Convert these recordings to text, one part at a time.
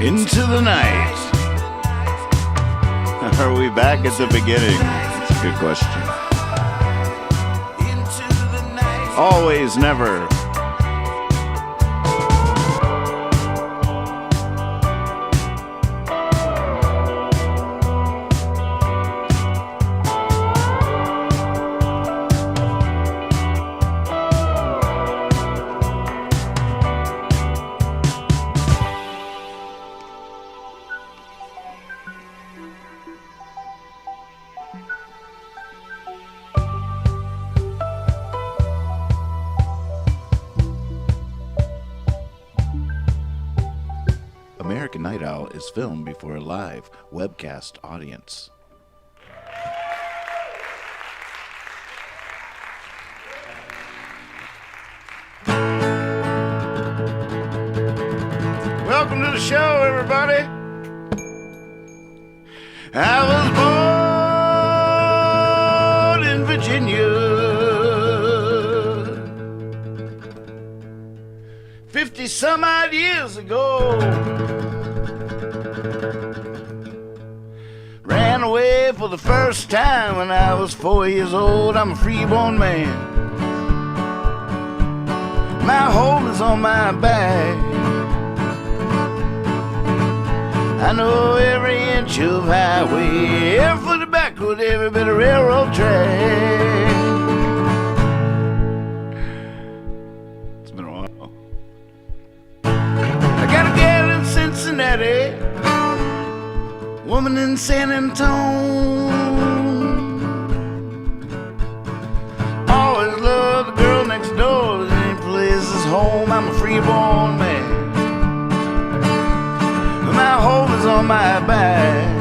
Into the night. Are we back at the beginning? That's a good question. Always, never. American Night Owl is filmed before a live webcast audience. Welcome to the show, everybody. I was born in Virginia 50 some odd years ago. Ran away for the first time when I was 4 years old. I'm a freeborn man. My home is on my back. I know every inch of highway, every foot of back back with every bit of railroad track. It's been a while. I got a gal in Cincinnati, woman in San Antonio. Always love the girl next door. Any place is home. I'm a freeborn man. My home is on my back.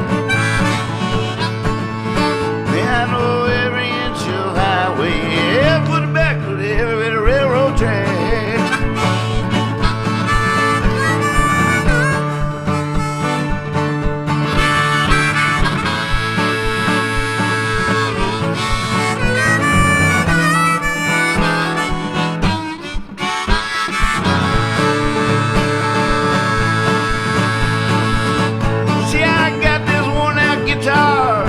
I know every inch of highway, every foot back with every bit of railroad track. See, I got this worn out guitar,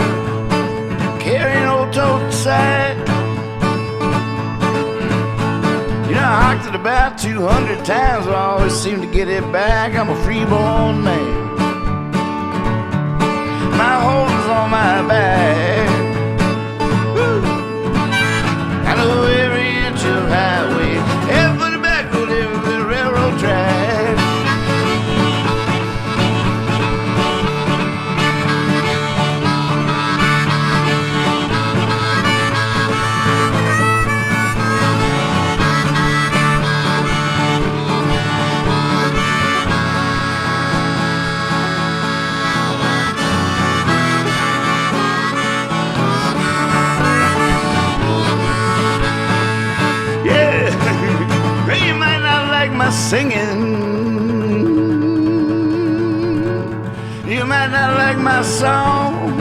carrying old tote sack. You know, I hocked it about 200 times, but I always seem to get it back. I'm a freeborn man. My home is on my back. Woo. I know every inch of highway, every foot back with every bit of railroad track. My singing, you might not like my song,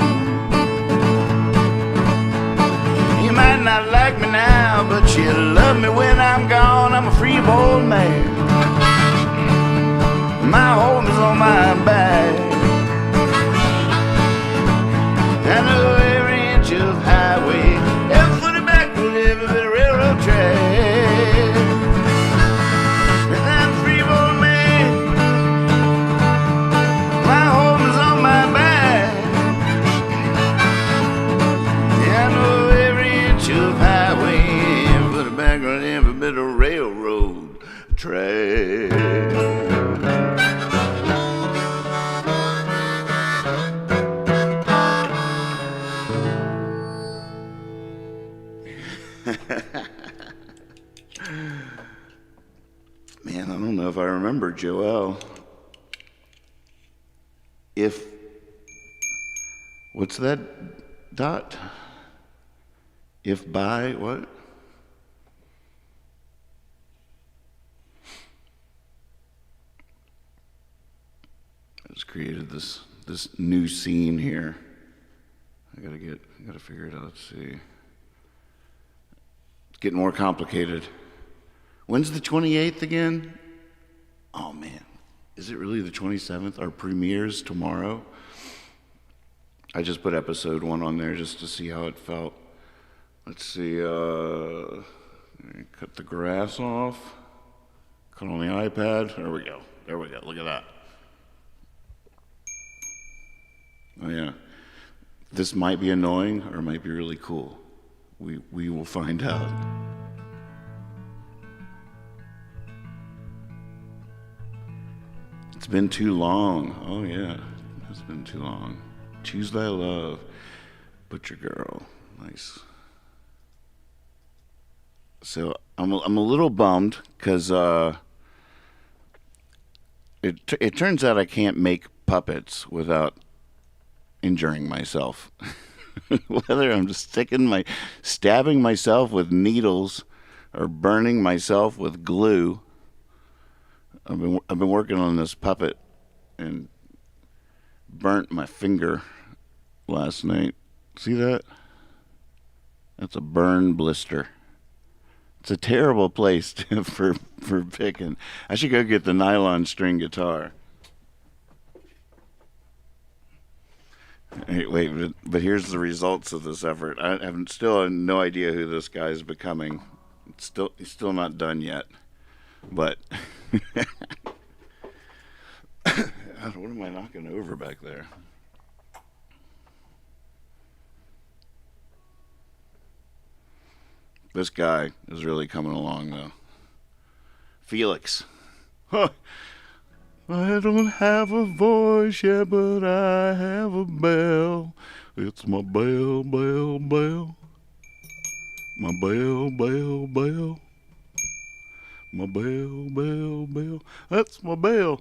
you might not like me now, but you love me when I'm gone. I'm a freeborn man. My home is on my back. I know every inch of highway, every foot of back with every bit of railroad track. Every bit of railroad track. Man, I don't know if I remember Joel. What's that dot? If by what? Just created this new scene here. I gotta figure it out. Let's see. It's getting more complicated. When's the 28th again? Oh man, is it really the 27th? Our premiere's tomorrow. I just put episode 1 on there just to see how it felt. Let's see. Cut the grass off. Cut on the iPad. There we go. Look at that. Oh yeah, this might be annoying or it might be really cool. We will find out. It's been too long. Oh yeah, it's been too long. Choose thy love, butcher girl. Nice. So I'm a little bummed because it turns out I can't make puppets without injuring myself. Whether I'm just stabbing myself with needles or burning myself with glue. I've been working on this puppet and burnt my finger last night. See that? That's a burn blister. It's a terrible place for picking. I should go get the nylon string guitar. Hey, wait, but here's the results of this effort. I still have no idea who this guy's becoming. He's still not done yet. But what am I knocking over back there? This guy is really coming along, though. Felix. Huh. I don't have a voice yet, but I have a bell. It's my bell, bell, bell. My bell, bell, bell. My bell, bell, bell. That's my bell.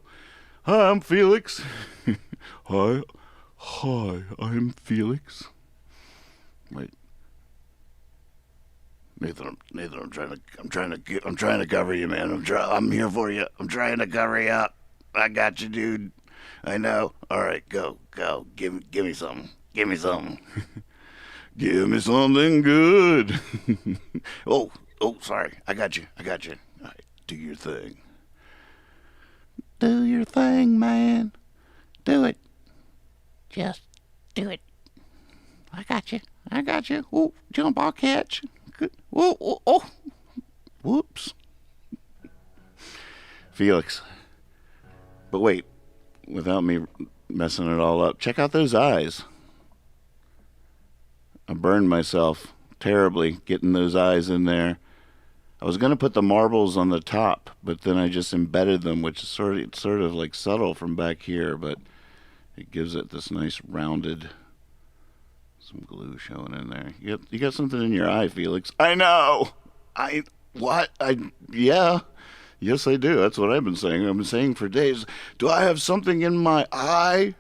Hi, I'm Felix. Hi, I'm Felix. Wait, Nathan, I'm trying to cover you, man. I'm here for you. I'm trying to cover you up. I got you, dude. I know. All right, go. Give me something. Give me something. Give me something good. oh, sorry. I got you. All right, do your thing. Do your thing, man. Do it. Just do it. I got you. Ooh, jump, I'll catch. Good. Oh. Whoops. Felix. But wait, without me messing it all up, check out those eyes. I burned myself terribly getting those eyes in there. I was going to put the marbles on the top, but then I just embedded them, which is sort of like subtle from back here, but it gives it this nice rounded, some glue showing in there. You got something in your eye, Felix. I know. Yeah. Yes, I do. That's what I've been saying. I've been saying for days. Do I have something in my eye?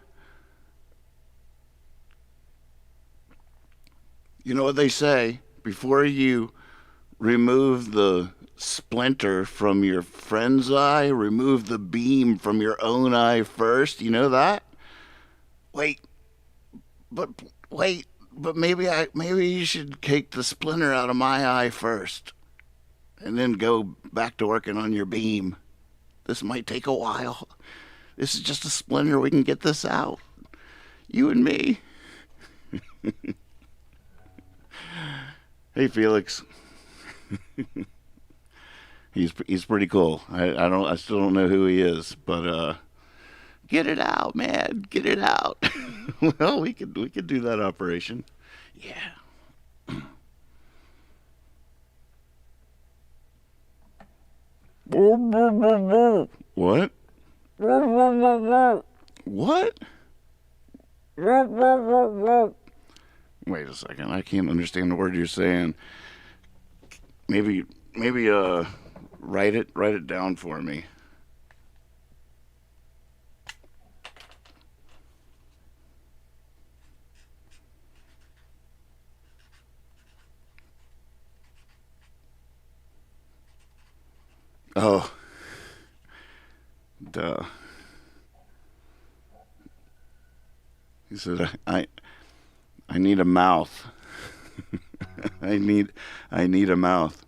You know what they say? Before you remove the splinter from your friend's eye, remove the beam from your own eye first. You know that? Wait, but maybe you should take the splinter out of my eye first, and then go back to working on your beam. This might take a while. This is just a splinter. We can get this out. You and me. Hey, Felix. He's pretty cool. I still don't know who he is, but get it out, man. Get it out. Well, we could do that operation. Yeah. What? What? Wait a second. I can't understand the word you're saying. Maybe write it down for me. Oh. Duh. He said I need a mouth. I need a mouth.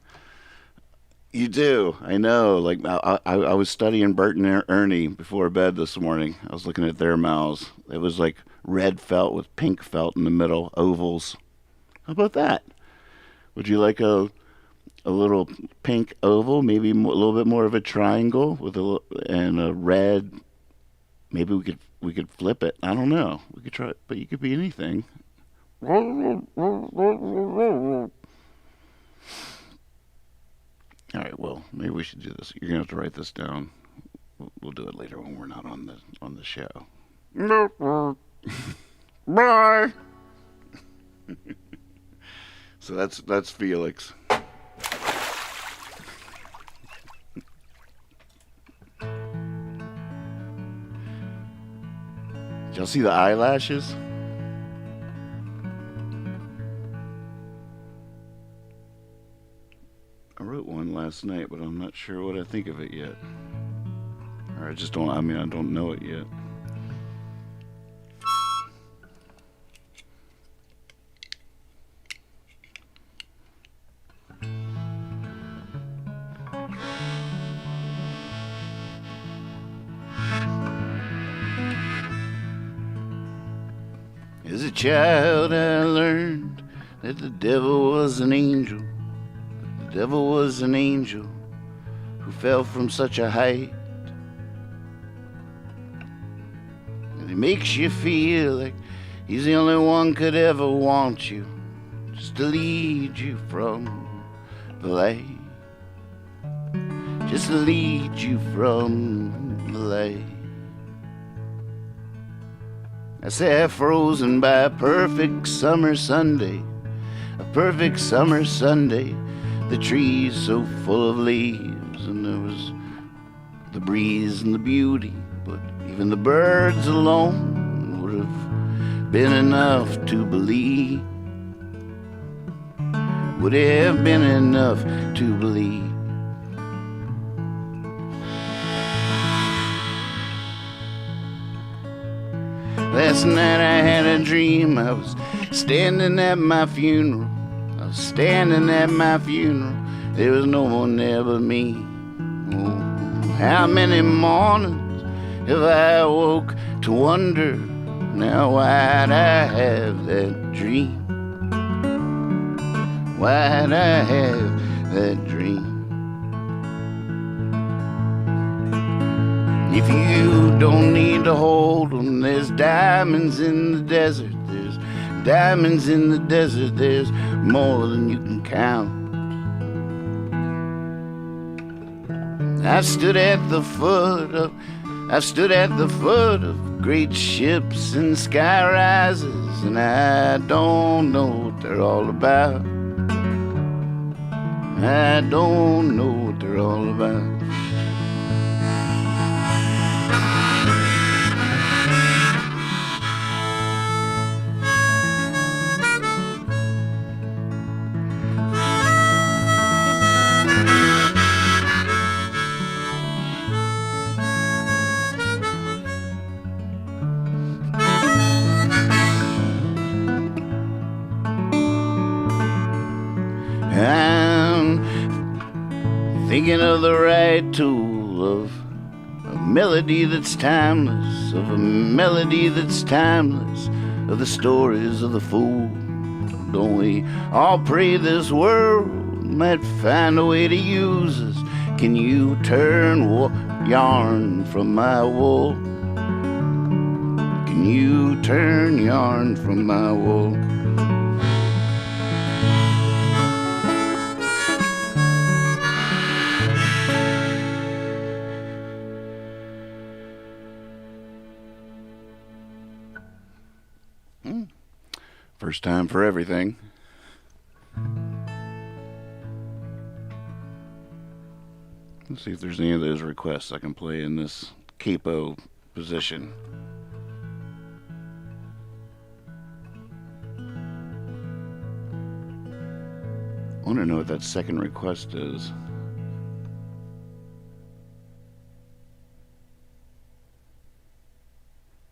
You do. I know. Like I was studying Bert and Ernie before bed this morning. I was looking at their mouths. It was like red felt with pink felt in the middle, ovals. How about that? Would you like a little pink oval, maybe a little bit more of a triangle with and a red? Maybe we could flip it. I don't know. We could try it, but you could be anything. All right, well, maybe we should do this. You're gonna have to write this down. We'll do it later when we're not on the show. Bye. So that's Felix. Did y'all see the eyelashes? I wrote one last night, but I'm not sure what I think of it yet. Or I don't know it yet. As a child, I learned that the devil was an angel. The devil was an angel who fell from such a height. And he makes you feel like he's the only one could ever want you, just to lead you from play, just to lead you from the lake. I sat frozen by a perfect summer Sunday, a perfect summer Sunday, the trees so full of leaves, and there was the breeze and the beauty, but even the birds alone would have been enough to believe, would have been enough to believe. Last night I had a dream, I was standing at my funeral, I was standing at my funeral, there was no one there but me. Oh, how many mornings have I awoke to wonder, now why'd I have that dream? Why'd I have that dream? If you don't need to hold them, there's diamonds in the desert, there's diamonds in the desert, there's more than you can count. I've stood at the foot of great ships and sky rises, and I don't know what they're all about. I don't know what they're all about. I'm thinking of the right tool, of a melody that's timeless, of a melody that's timeless, of the stories of the fool. Don't we all pray this world might find a way to use us? Can you turn yarn from my wool? Can you turn yarn from my wool? First time for everything. Let's see if there's any of those requests I can play in this capo position. I want to know what that second request is.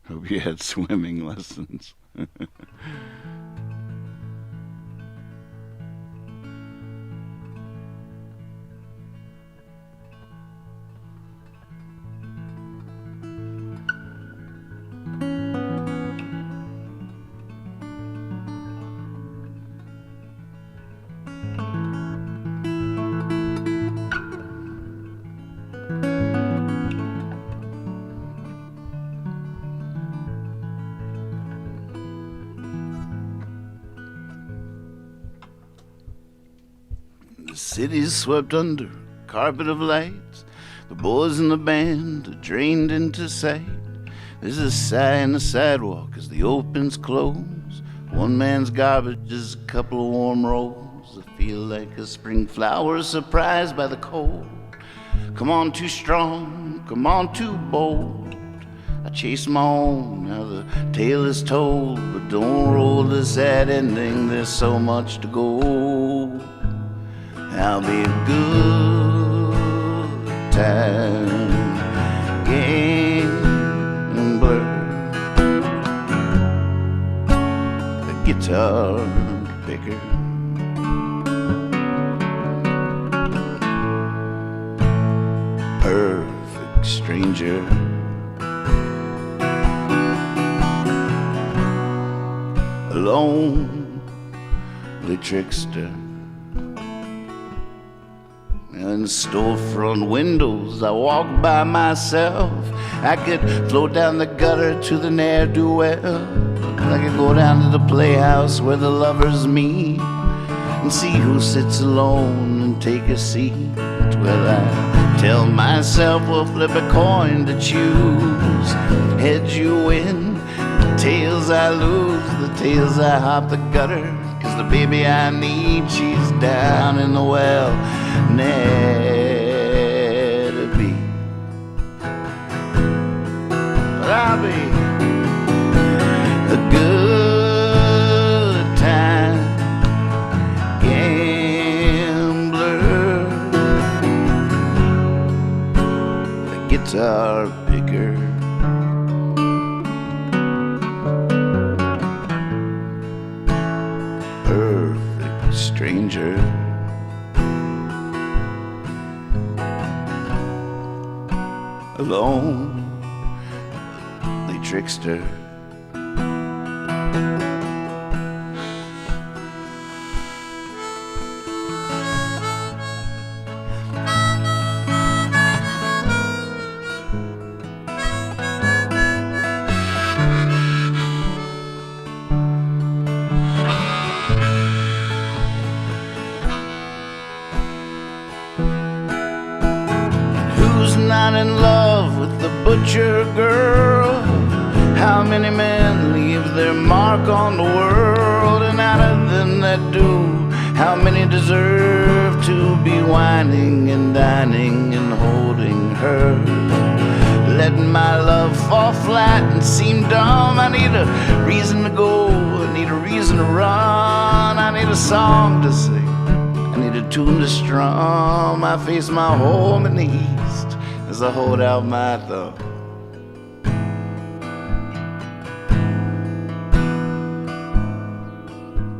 Hope you had swimming lessons. The city's swept under a carpet of lights. The boys in the band are drained into sight. There's a sigh in the sidewalk as the opens close. One man's garbage is a couple of warm rolls. I feel like a spring flower surprised by the cold. Come on, too strong, come on, too bold. I chase my own, now the tale is told. But don't roll the sad ending, there's so much to go. I'll be a good time, game and blur. The guitar picker, perfect stranger. A lonely trickster. In storefront windows I walk by myself. I could float down the gutter to the ne'er-do-well. I could go down to the playhouse where the lovers meet and see who sits alone and and take a seat. Well, I tell myself we'll flip a coin to choose. Heads you win, the tails I lose, the tails I hop the gutter. 'Cause the baby I need, she's down in the well, nowhere to be. But I'll be a good time gambler, a guitar picker, perfect stranger, alone, the trickster. Not in love with the butcher girl. How many men leave their mark on the world? And out of them that do, how many deserve to be whining and dining and holding her? Letting my love fall flat and seem dumb. I need a reason to go, I need a reason to run, I need a song to sing, I need a tune to strum. I face my home in the east as I hold out my thumb.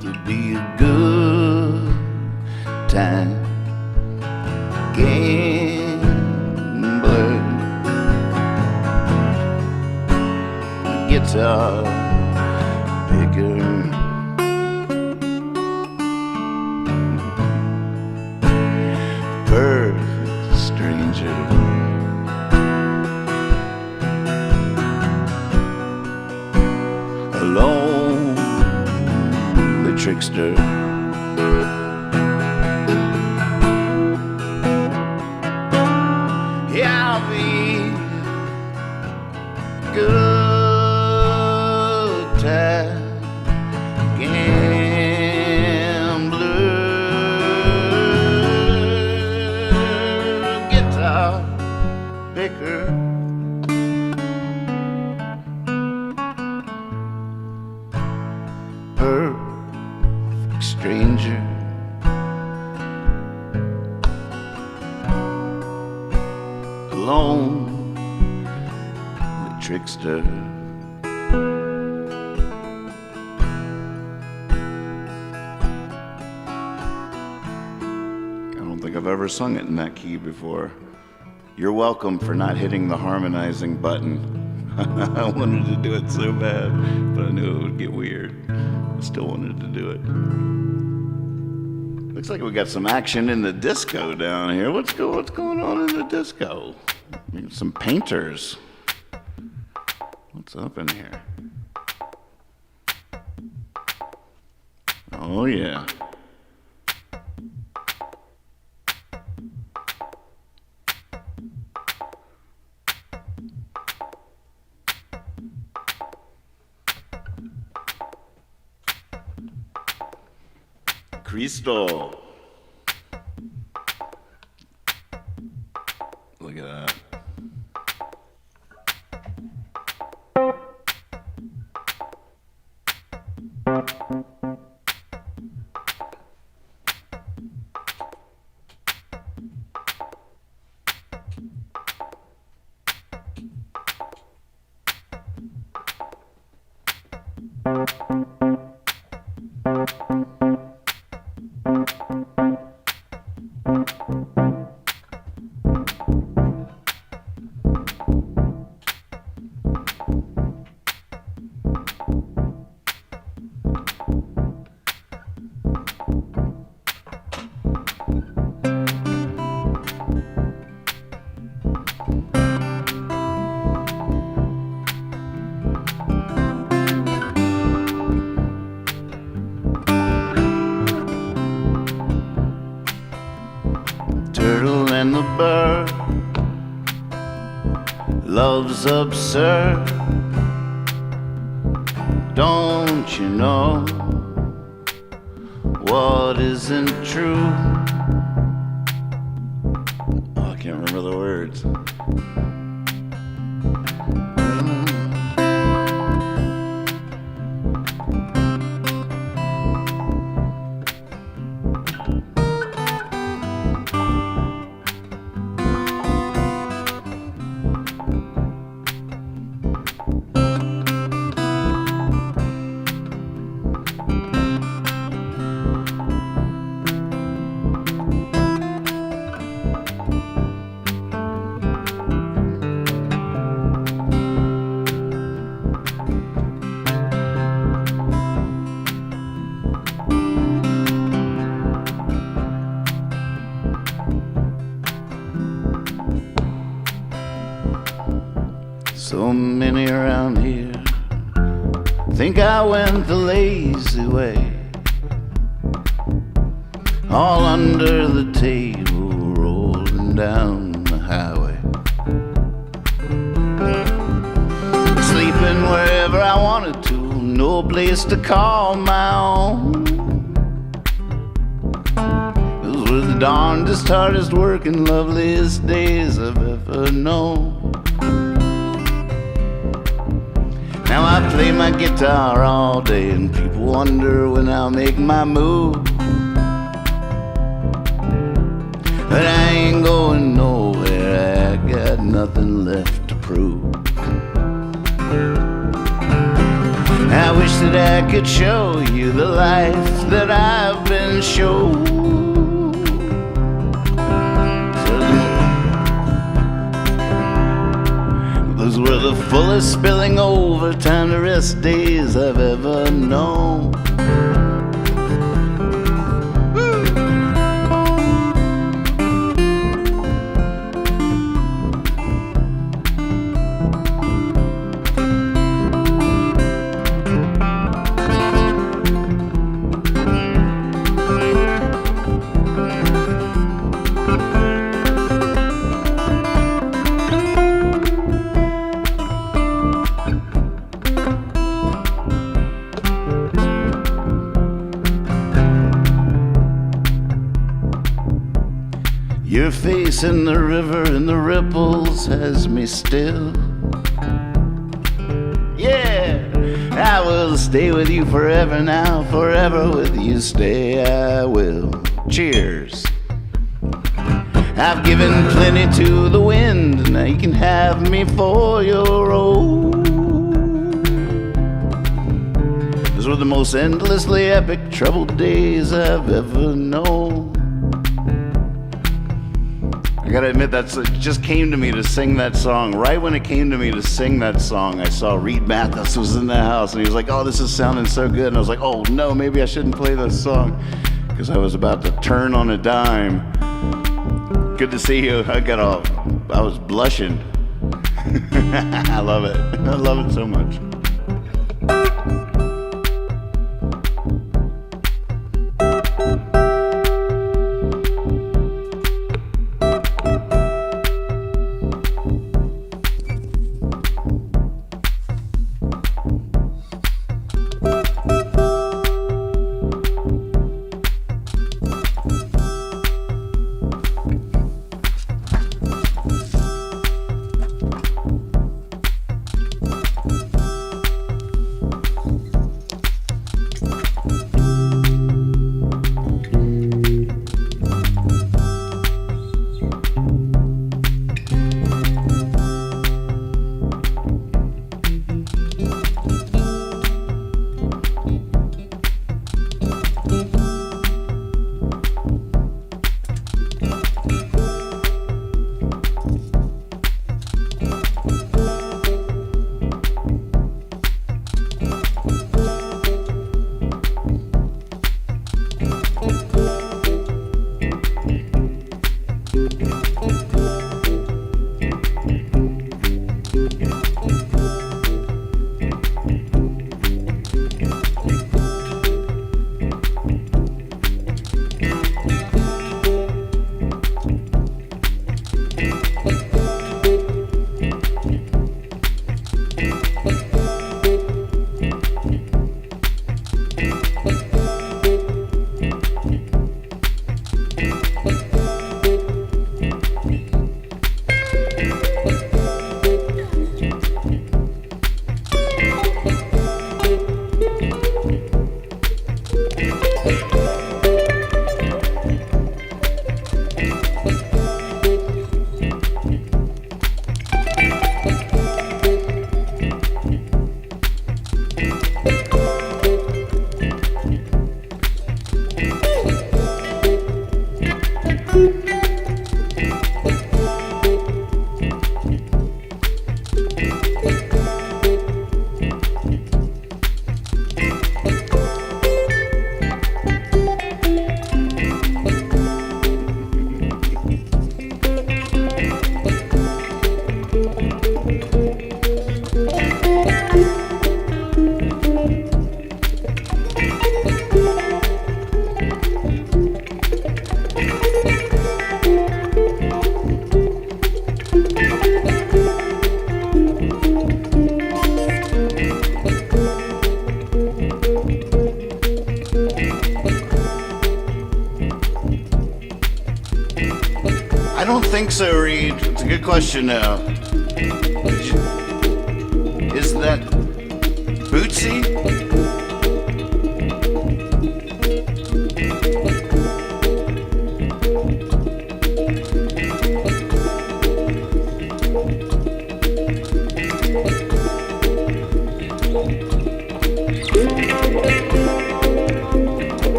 To be a good time gambler, a guitar picker, perfect stranger, alone, the trickster. Yeah, I'll be good time gambler, guitar picker, perfect stranger, alone, the trickster. I don't think I've ever sung it in that key before. You're welcome for not hitting the harmonizing button. I wanted to do it so bad, but I knew it would get weird. I still wanted to do it. Looks like we got some action in the disco down here. What's going on in the disco? I mean, some painters. What's up in here? Oh yeah. Cristo. Look at that. love's absurd. Don't you know what isn't true? Oh, I can't remember the words. So many around here think I went the lazy way, all under the table, rolling down the highway, sleeping wherever I wanted to, no place to call my own. Those were the darndest, hardest working, loveliest days I've ever known. Now I play my guitar all day and people wonder when I'll make my move. But I ain't going nowhere, I got nothing left to prove. I wish that I could show you the life that I've been shown. Those were the fullest spilling over time to rest days I've ever known. Your face in the river and the ripples has me still. Yeah, I will stay with you forever now, forever with you stay I will. Cheers. I've given plenty to the wind, now you can have me for your own. Those were the most endlessly epic troubled days I've ever known. I gotta admit, it just came to me to sing that song. Right when it came to me to sing that song, I saw Reed Mathis was in the house, and he was like, "Oh, this is sounding so good." And I was like, "Oh no, maybe I shouldn't play this song," because I was about to turn on a dime. Good to see you. I was blushing. I love it. I love it so much. think so, Reed. It's a good question now. Is that Bootsy?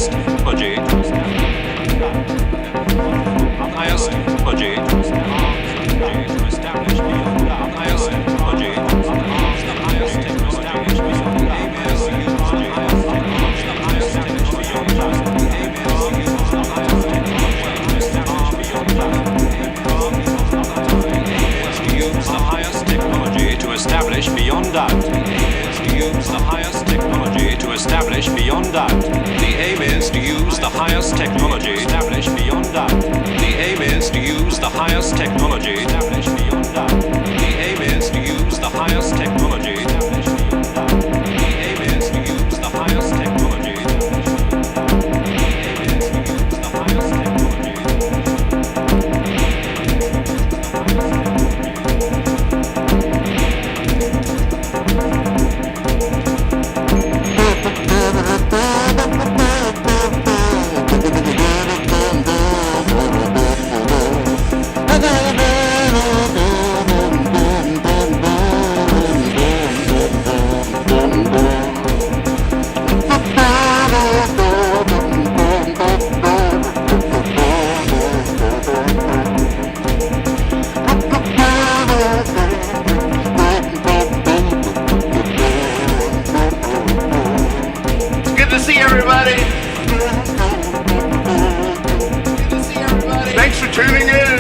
highest technology to establish beyond doubt. Highest technology to establish the highest technology to establish beyond doubt. The aim is to use the highest technology to establish beyond doubt. The aim is to use the highest technology to establish beyond doubt. The aim is to use the highest technology to establish beyond doubt. The aim is to use the highest technology to establish beyond doubt. The aim is to use the highest technology to establish beyond doubt. The aim is to use the highest technology to establish beyond doubt. The aim is to use the highest technology to establish beyond doubt. The aim is to use the highest technology to Thanks for tuning in.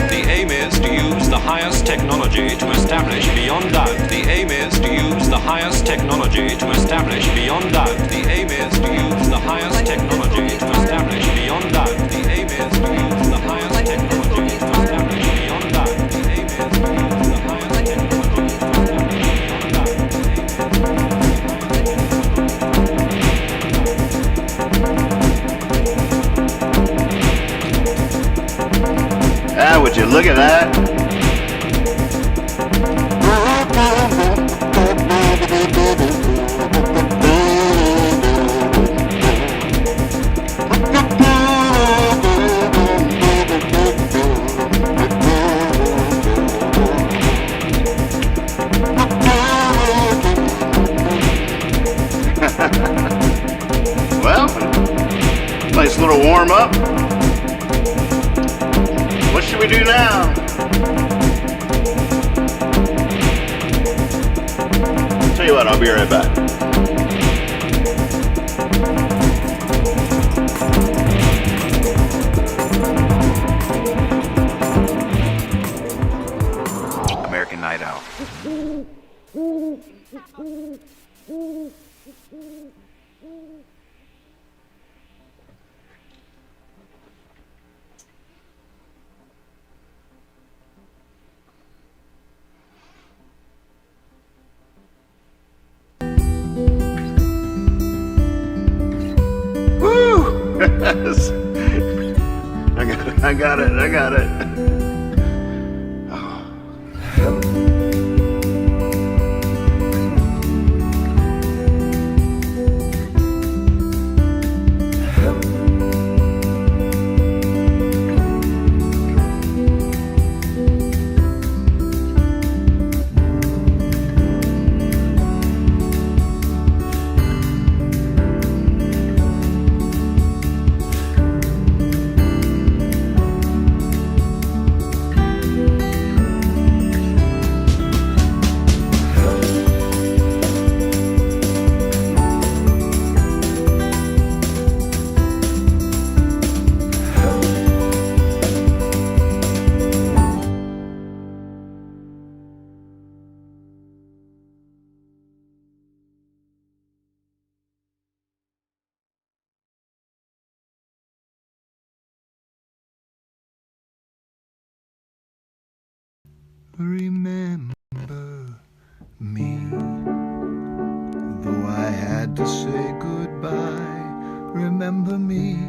The aim is to use the highest technology to establish beyond doubt. The aim is to use the highest technology to establish beyond doubt. The aim is to use the highest technology to establish beyond doubt. The aim is to use the highest technology to establish beyond doubt. The aim is to use the highest technology to establish beyond doubt. Ah, would you look at that? Well, nice little warm up. What should we do now? Tell you what, I'll be right back. American Night Out. I got it. Oh. Remember me, though I had to say goodbye. Remember me,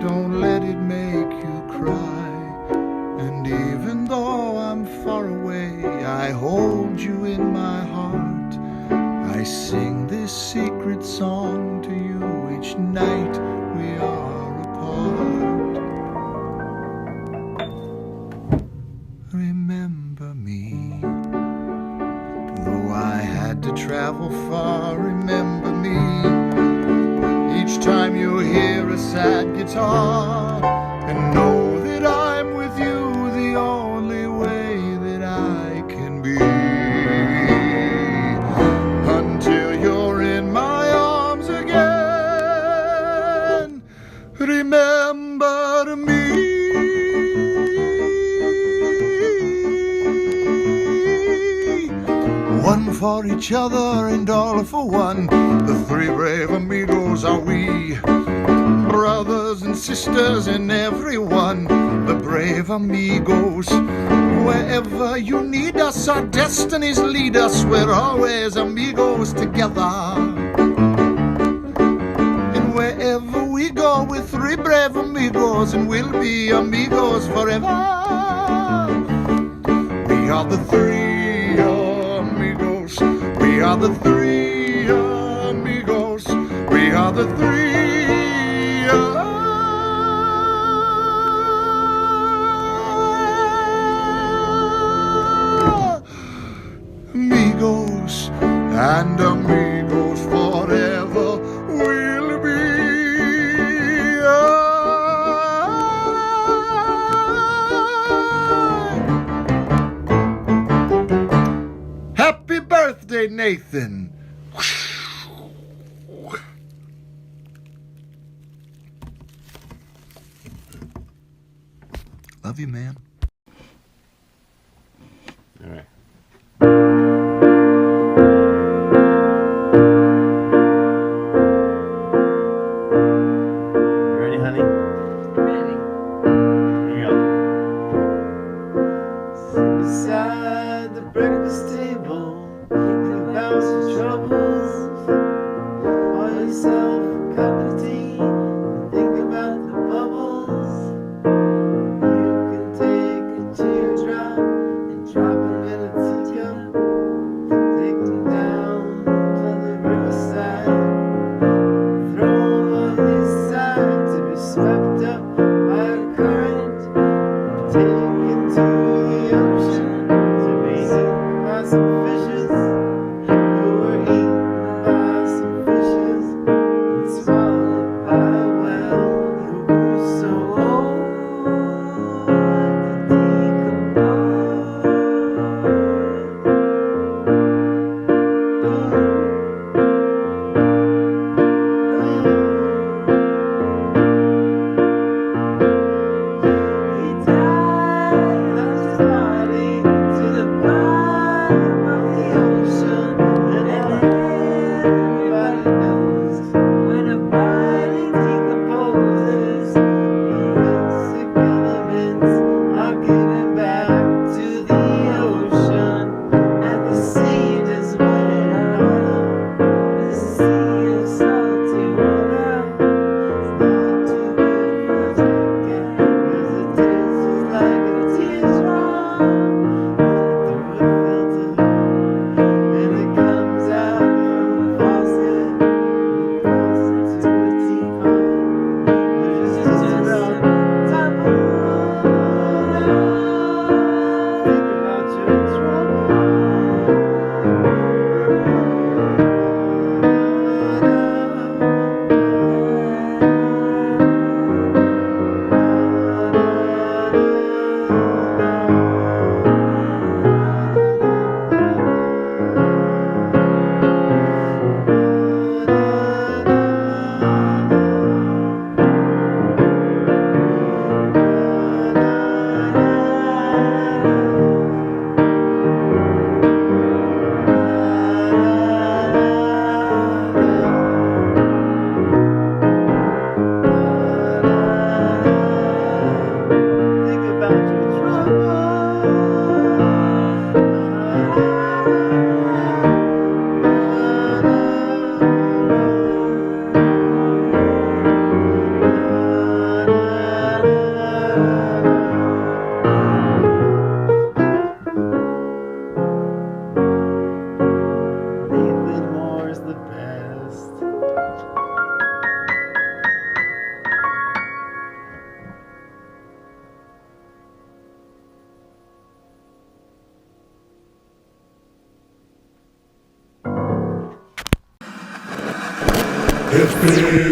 don't let it make you cry. And even though I'm far away, I hold you in my heart. I sing this secret song to you each night we are apart. Remember me, though I had to travel that guitar and know that I'm with you the only way that I can be. Until you're in my arms again, remember me. One for each other and all for one, the three brave amigos are we. Brothers and sisters and everyone, the brave amigos. Wherever you need us, our destinies lead us, we're always amigos together. And wherever we go, we're three brave amigos, and we'll be amigos forever. We are the three amigos. We are the three amigos. We are the three amigos, and amigos forever will be. Happy birthday, Nathan. Love you, man. All right. You ready, honey? Ready. Here you go. Beside the breakfast table, think about your troubles. Pour yourself a cup of tea and think about the bubbles. You can take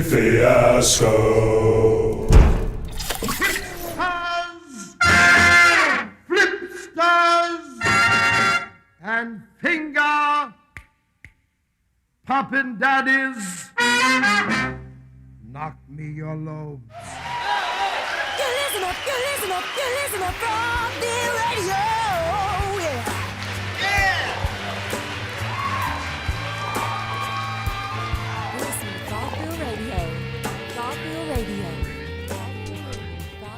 Fiasco. Flipsters and finger poppin' daddies. Knock me your lobes. You listen up, you listen up, you listen up from the radio. Yeah. Listen to Garfield Radio. Garfield Radio.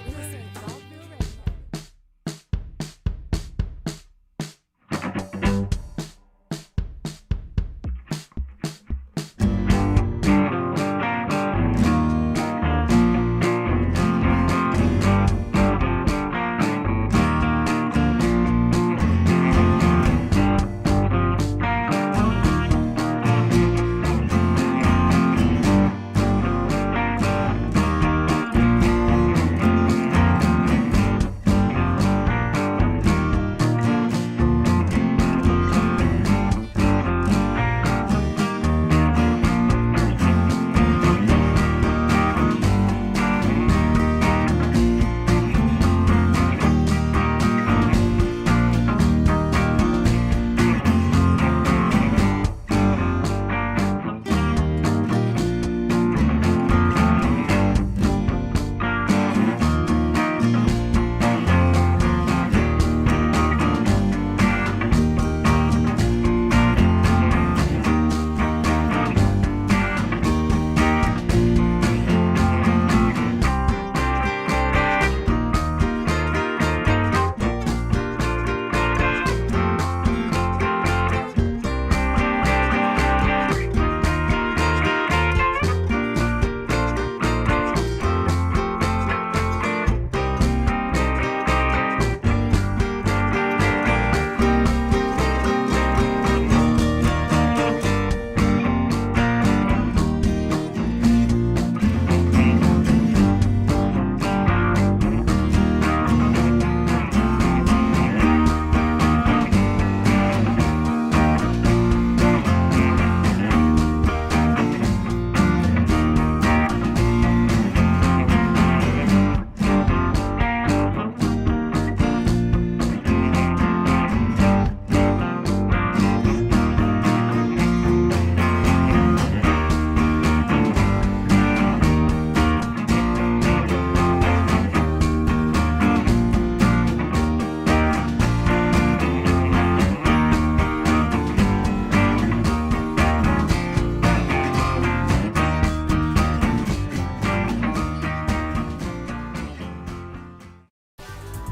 Listen to Garfield Radio.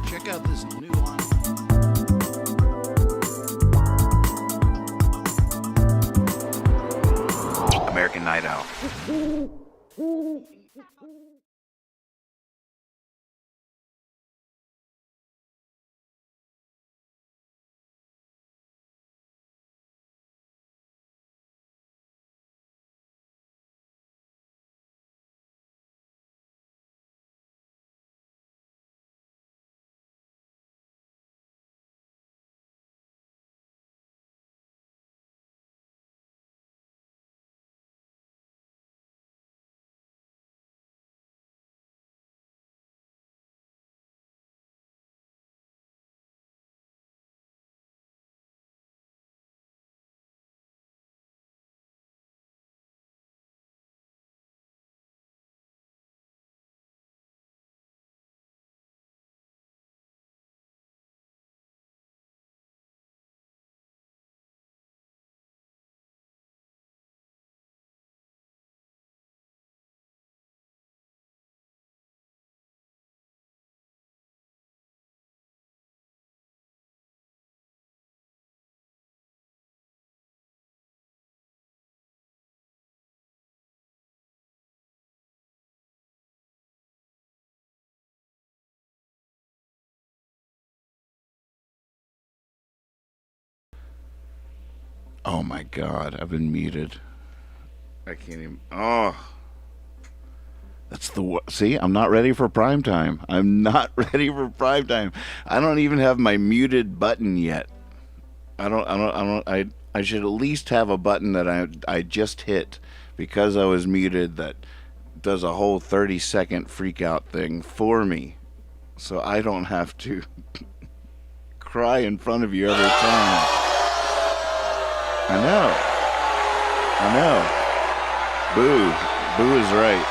Check out this new one. American Night Owl. Oh my God, I've been muted. I can't even. Oh, that's the. See, I'm not ready for prime time. I'm not ready for prime time. I don't even have my muted button yet. I should at least have a button that I just hit because I was muted that does a whole 30-second freak out thing for me, so I don't have to cry in front of you every time. I know. Boo is right.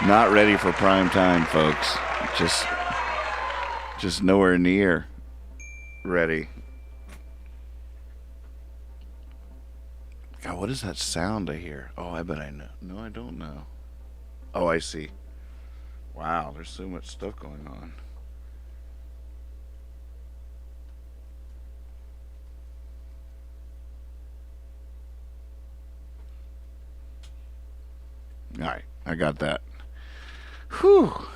Not ready for prime time, folks. Just nowhere near ready. God, what is that sound I hear? Oh, I bet I know. No, I don't know. Oh, I see. Wow, there's so much stuff going on. All right, I got that. Whew.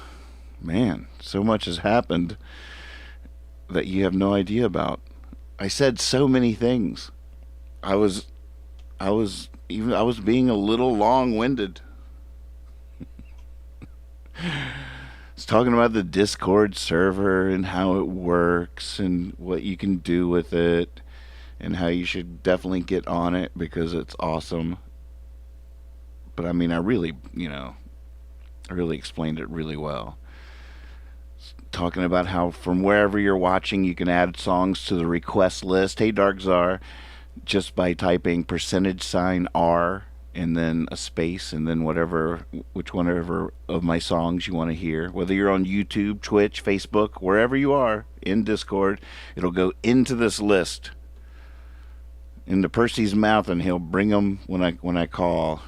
Man, so much has happened that you have no idea about. I said so many things. I was being a little long-winded. It's talking about the Discord server and how it works and what you can do with it and how you should definitely get on it because it's awesome. But I mean, I really explained it really well. Talking about how from wherever you're watching, you can add songs to the request list. Hey, Dark Czar, just by typing %R and then a space and then whatever of my songs you want to hear. Whether you're on YouTube, Twitch, Facebook, wherever you are in Discord, it'll go into this list, into Percy's mouth, and he'll bring them when I call.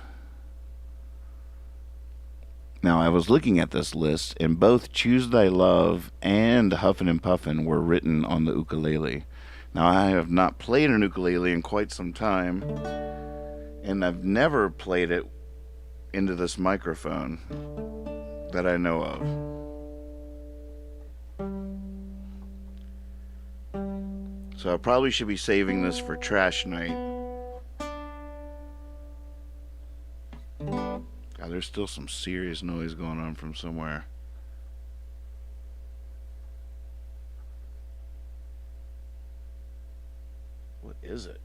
Now, I was looking at this list, and both Choose Thy Love and Huffin and Puffin were written on the ukulele. Now, I have not played an ukulele in quite some time, and I've never played it into this microphone that I know of. So I probably should be saving this for trash night. God, there's still some serious noise going on from somewhere. What is it?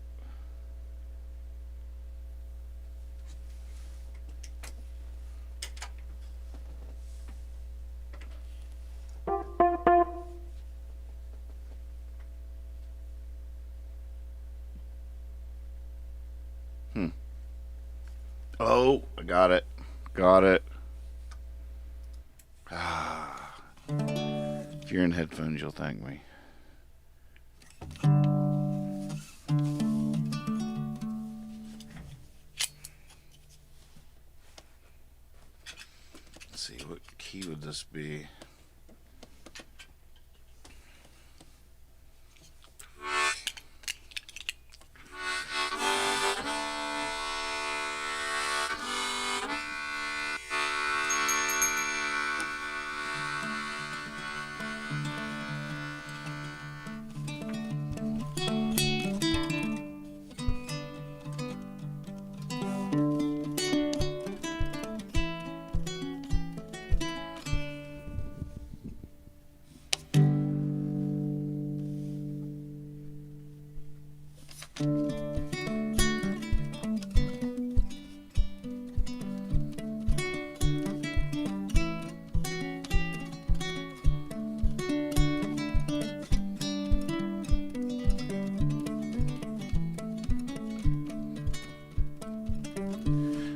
Oh, I got it. Got it. If you're in headphones, you'll thank me. Let's see, what key would this be?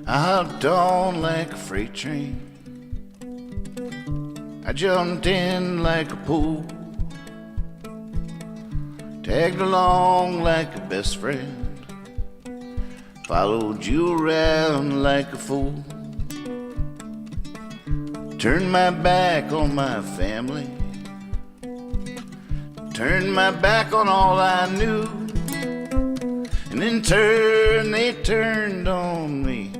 Out on like a freight train, I jumped in like a pool, tagged along like a best friend, followed you around like a fool, turned my back on my family, turned my back on all I knew, and in turn they turned on me.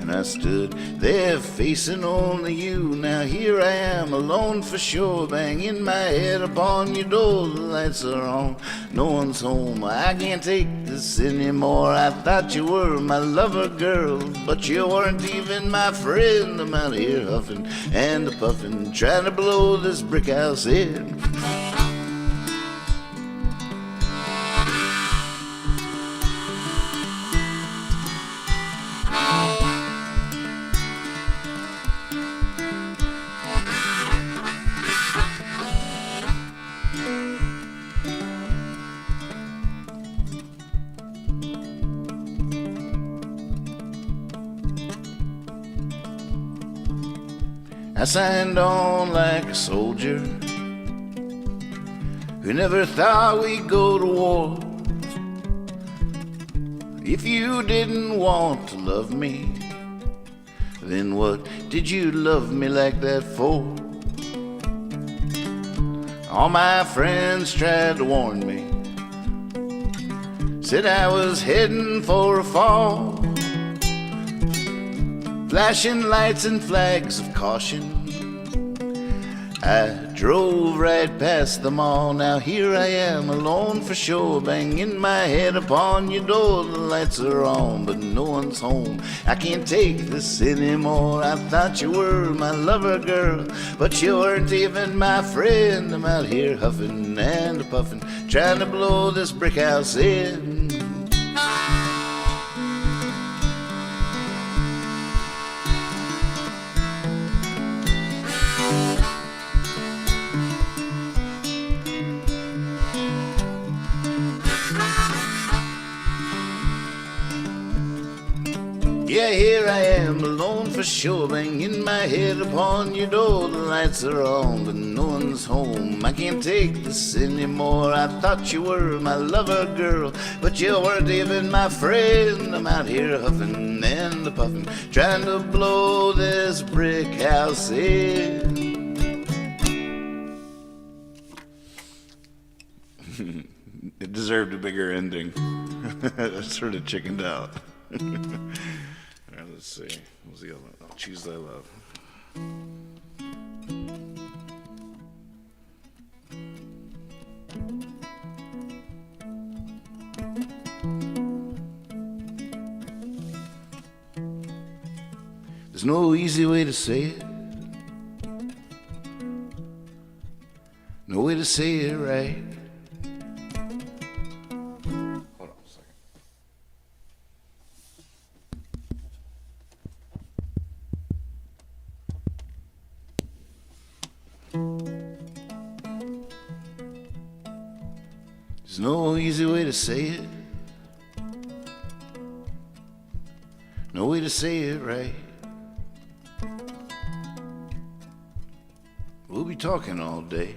And I stood there facing only you. Now here I am alone for sure, banging my head upon your door. The lights are on, no one's home. I can't take this anymore. I thought you were my lover, girl, but you weren't even my friend. I'm out here huffing and puffing, trying to blow this brick house in. I signed on like a soldier who never thought we'd go to war. If you didn't want to love me, then what did you love me like that for? All my friends tried to warn me, said I was heading for a fall. Flashing lights and flags of caution, I drove right past them all. Now here I am alone for sure, banging my head upon your door. The lights are on, but no one's home. I can't take this anymore. I thought you were my lover, girl, but you weren't even my friend. I'm out here huffing and puffing, trying to blow this brick house in. Yeah, here I am, alone for sure, banging my head upon your door. The lights are on, but no one's home. I can't take this anymore. I thought you were my lover, girl, but you weren't even my friend. I'm out here huffing and puffing, trying to blow this brick house in. It deserved a bigger ending. I sort of chickened out. All right, let's see. What was the other one? Oh, Choose Thy Love. There's no easy way to say it, no way to say it right. Hold on a second. There's no easy way to say it, no way to say it right. We'll be talking all day,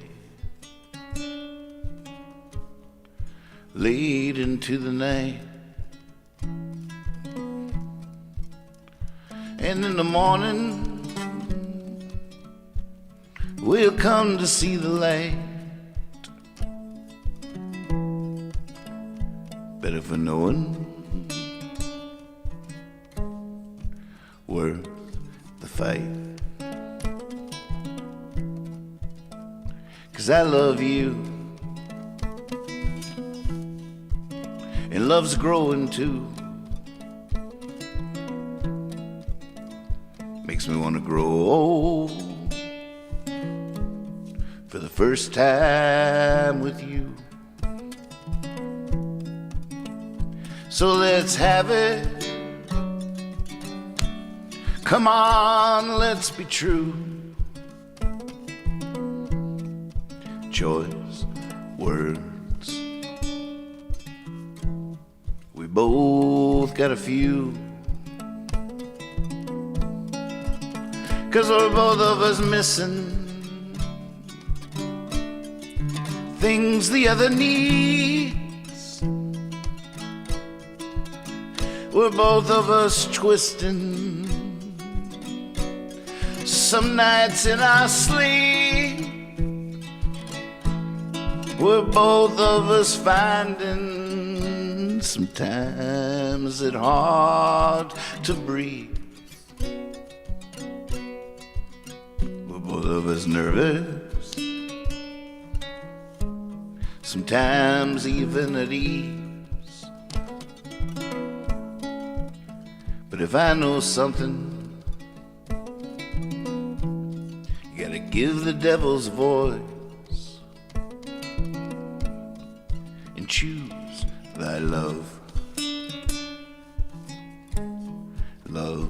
late into the night, and in the morning we'll come to see the light. Better for knowing, worth the fight. 'Cause I love you, and love's growing too. Makes me want to grow old for the first time with you. So let's have it. Come on, let's be true. Choice words, we both got a few. 'Cause we're both of us missing things the other needs. We're both of us twisting some nights in our sleep. We're both of us finding sometimes it hard to breathe. We're both of us nervous, sometimes even at ease. But if I know something, you gotta give the devil's voice and choose thy love. Love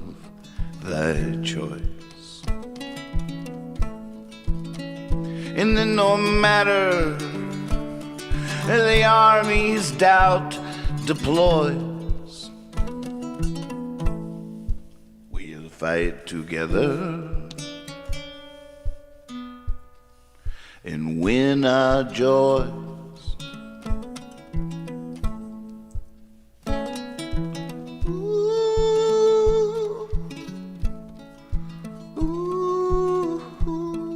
thy choice. And then no matter the army's doubt deploys, we'll fight together and win our joys. Ooh, ooh,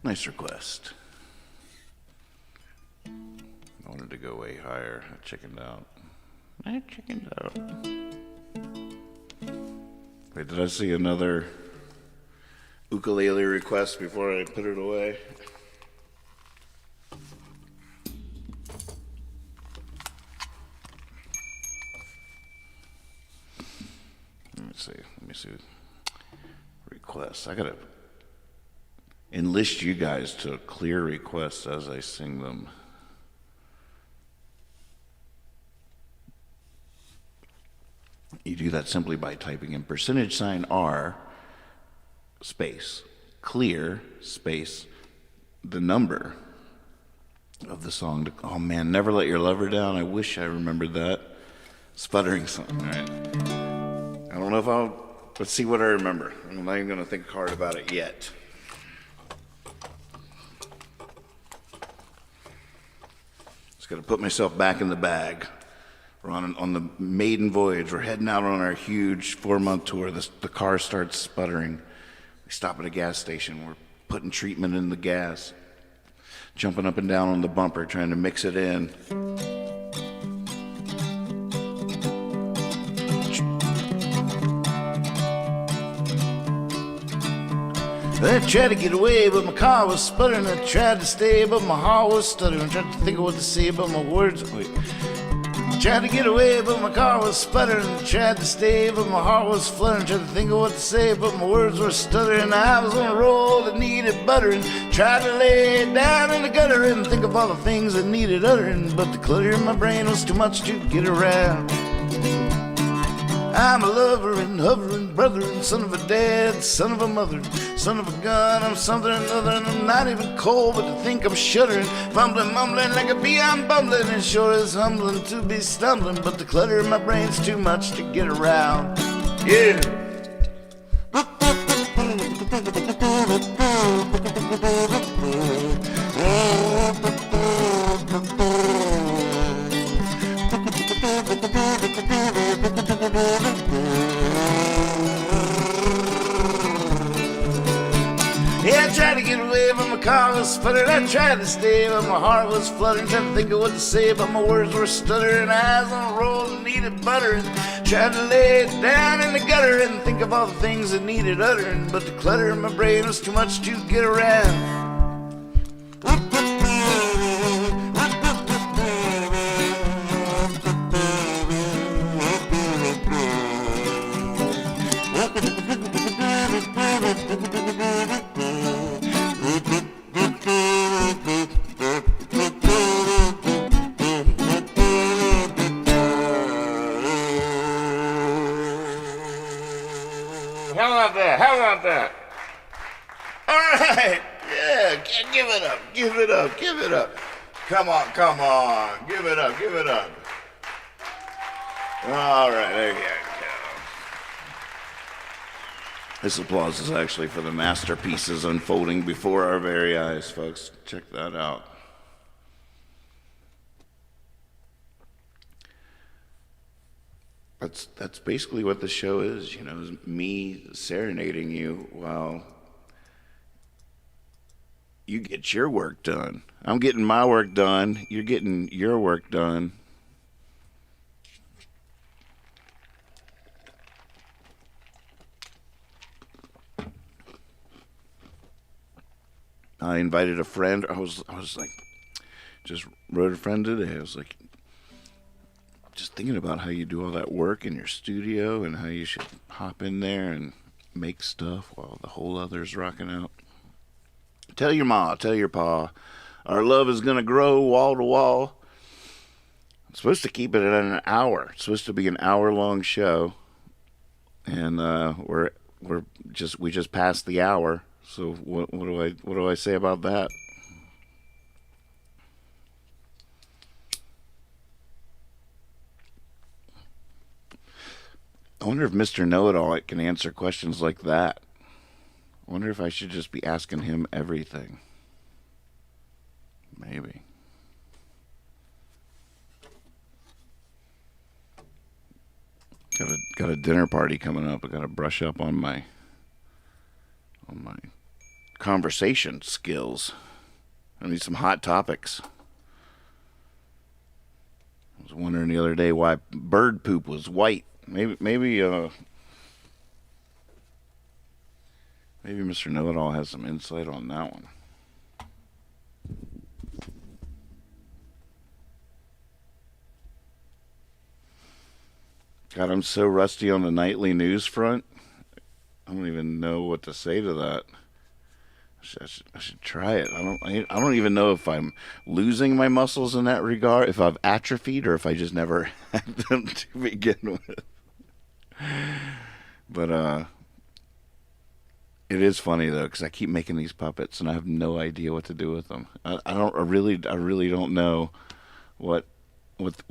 Nice request. I wanted to go way higher. I chickened out. Wait, did I see another ukulele request before I put it away? Let me see. Requests. I gotta enlist you guys to clear requests as I sing them. You do that simply by typing in %R space clear space the number of the song. Oh man, Never Let Your Lover Down. I wish I remembered that. Sputtering Song. All right. I don't know if let's see what I remember. I'm not even going to think hard about it yet. Got to put myself back in the bag. We're on the maiden voyage. We're heading out on our huge 4-month tour. The car starts sputtering. We stop at a gas station. We're putting treatment in the gas, jumping up and down on the bumper, trying to mix it in. I tried to get away, but my car was sputtering. I tried to stay, but my heart was stuttering. I tried to think of what to say, but my words... Wait. I tried to get away, but my car was sputtering. I tried to stay, but my heart was fluttering. I tried to think of what to say, but my words were stuttering. I was on a roll that needed buttering. Tried to lay it down in the gutter and think of all the things that needed uttering. But the clutter in my brain was too much to get around. I'm a lover and hovering brother and son of a dad, son of a mother, son of a gun. I'm something or another and I'm not even cold, but to think I'm shuddering, fumbling, mumbling like a bee. I'm bumbling and sure is humbling to be stumbling, but the clutter in my brain's too much to get around. Yeah. Yeah, I tried to get away, but my car was sputtering. I tried to stay, but my heart was fluttering. Tried to think of what to say, but my words were stuttering. Eyes on a roll and needed buttering. Tried to lay it down in the gutter and think of all the things that needed uttering. But the clutter in my brain was too much to get around. How about that? All right. Yeah, give it up. Give it up. Give it up. Come on. Give it up. Give it up. All right. There you go. This applause is actually for the masterpieces unfolding before our very eyes, folks. Check that out. That's basically what the show is, you know, is me serenading you while you get your work done. I'm getting my work done. You're getting your work done. I invited a friend. I was like, just wrote a friend today. I was like, just thinking about how you do all that work in your studio and how you should hop in there and make stuff while the whole other's rocking out. Tell your ma, tell your pa, our love is going to grow wall to wall. I'm supposed to keep it at an hour. It's supposed to be an hour-long show. And we just passed the hour. So what do I say about that? I wonder if Mr. Know-It-All can answer questions like that. I wonder if I should just be asking him everything. Maybe. Got a dinner party coming up. I got to brush up on my conversation skills. I need some hot topics. I was wondering the other day why bird poop was white. Maybe Mr. Know-It-All has some insight on that one. God, I'm so rusty on the nightly news front. I don't even know what to say to that. I should try it. I don't even know if I'm losing my muscles in that regard, if I've atrophied, or if I just never had them to begin with. But it is funny though, because I keep making these puppets and I have no idea what to do with them. I really don't know what it's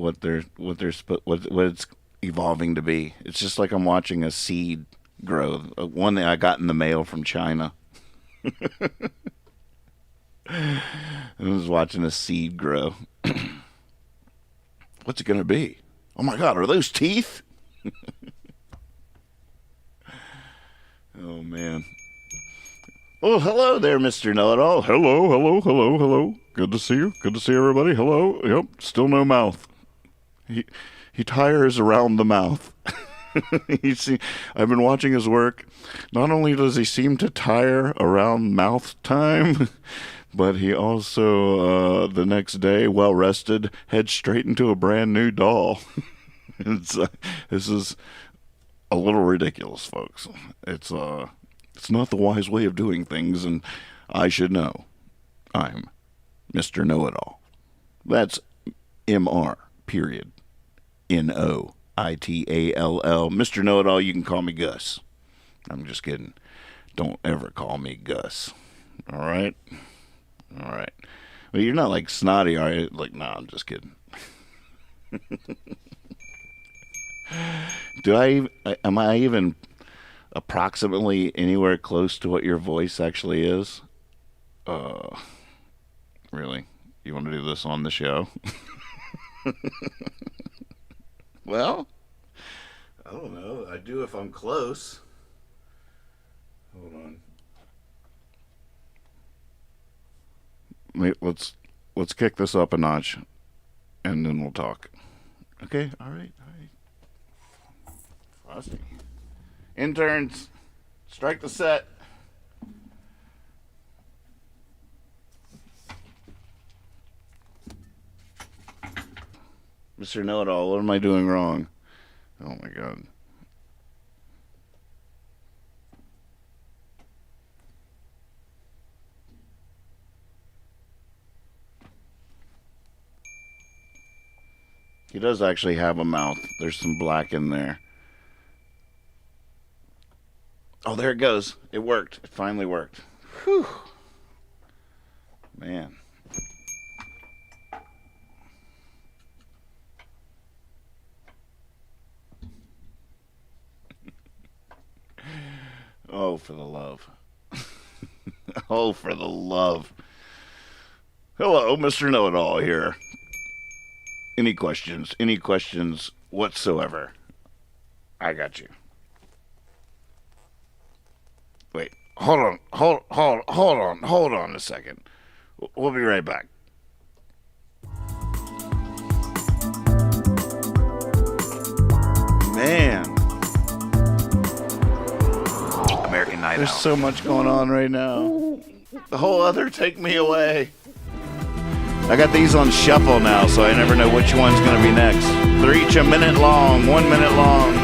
evolving to be. It's just like I'm watching a seed grow. One that I got in the mail from China. I was watching a seed grow. What's it gonna be? Oh my God, are those teeth? Oh man. Oh, hello there, Mr. Know-It-All. Hello. Good to see you. Good to see everybody. Hello. Yep, still no mouth. He tires around the mouth. I've been watching his work. Not only does he seem to tire around mouth time, but he also, the next day, well rested, heads straight into a brand new doll. This is a little ridiculous, folks. It's not the wise way of doing things, and I should know. I'm Mr. Know-It-All. That's MR, period. Noitall. Mr. Know-It-All, you can call me Gus. I'm just kidding. Don't ever call me Gus. All right? All right. Well, you're not like Snotty, are you? Like, nah, I'm just kidding. Am I even approximately anywhere close to what your voice actually is? Really? You want to do this on the show? Well, I don't know. I do if I'm close. Hold on. Wait, let's kick this up a notch, and then we'll talk. Okay, all right. Frosty. Interns, strike the set. Mr. Know-It-All, what am I doing wrong? Oh my God. He does actually have a mouth. There's some black in there. Oh, there it goes. It worked. It finally worked. Whew. Man. Oh, for the love. Oh, for the love. Hello, Mr. Know-It-All here. Any questions? Any questions whatsoever? I got you. Wait, hold on a second. We'll be right back. Man. American Night There's Out. so much going on right now. The whole other take me away. I got these on shuffle now, so I never know which one's going to be next. They're each a minute long, 1 minute long.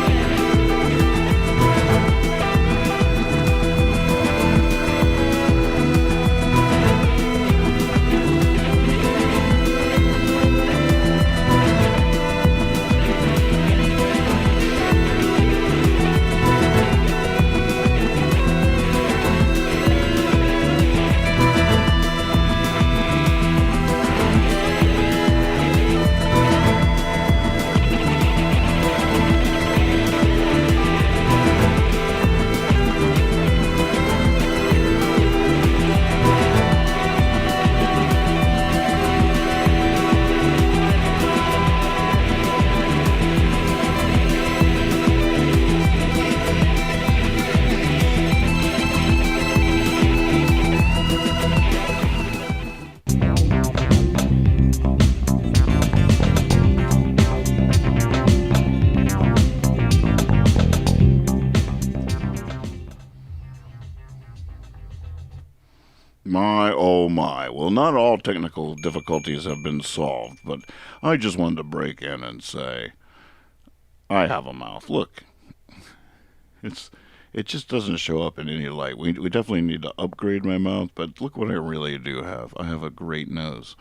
My, oh my. Well, not all technical difficulties have been solved, but I just wanted to break in and say, I have a mouth. Look, it just doesn't show up in any light. We definitely need to upgrade my mouth, but look what I really do have. I have a great nose.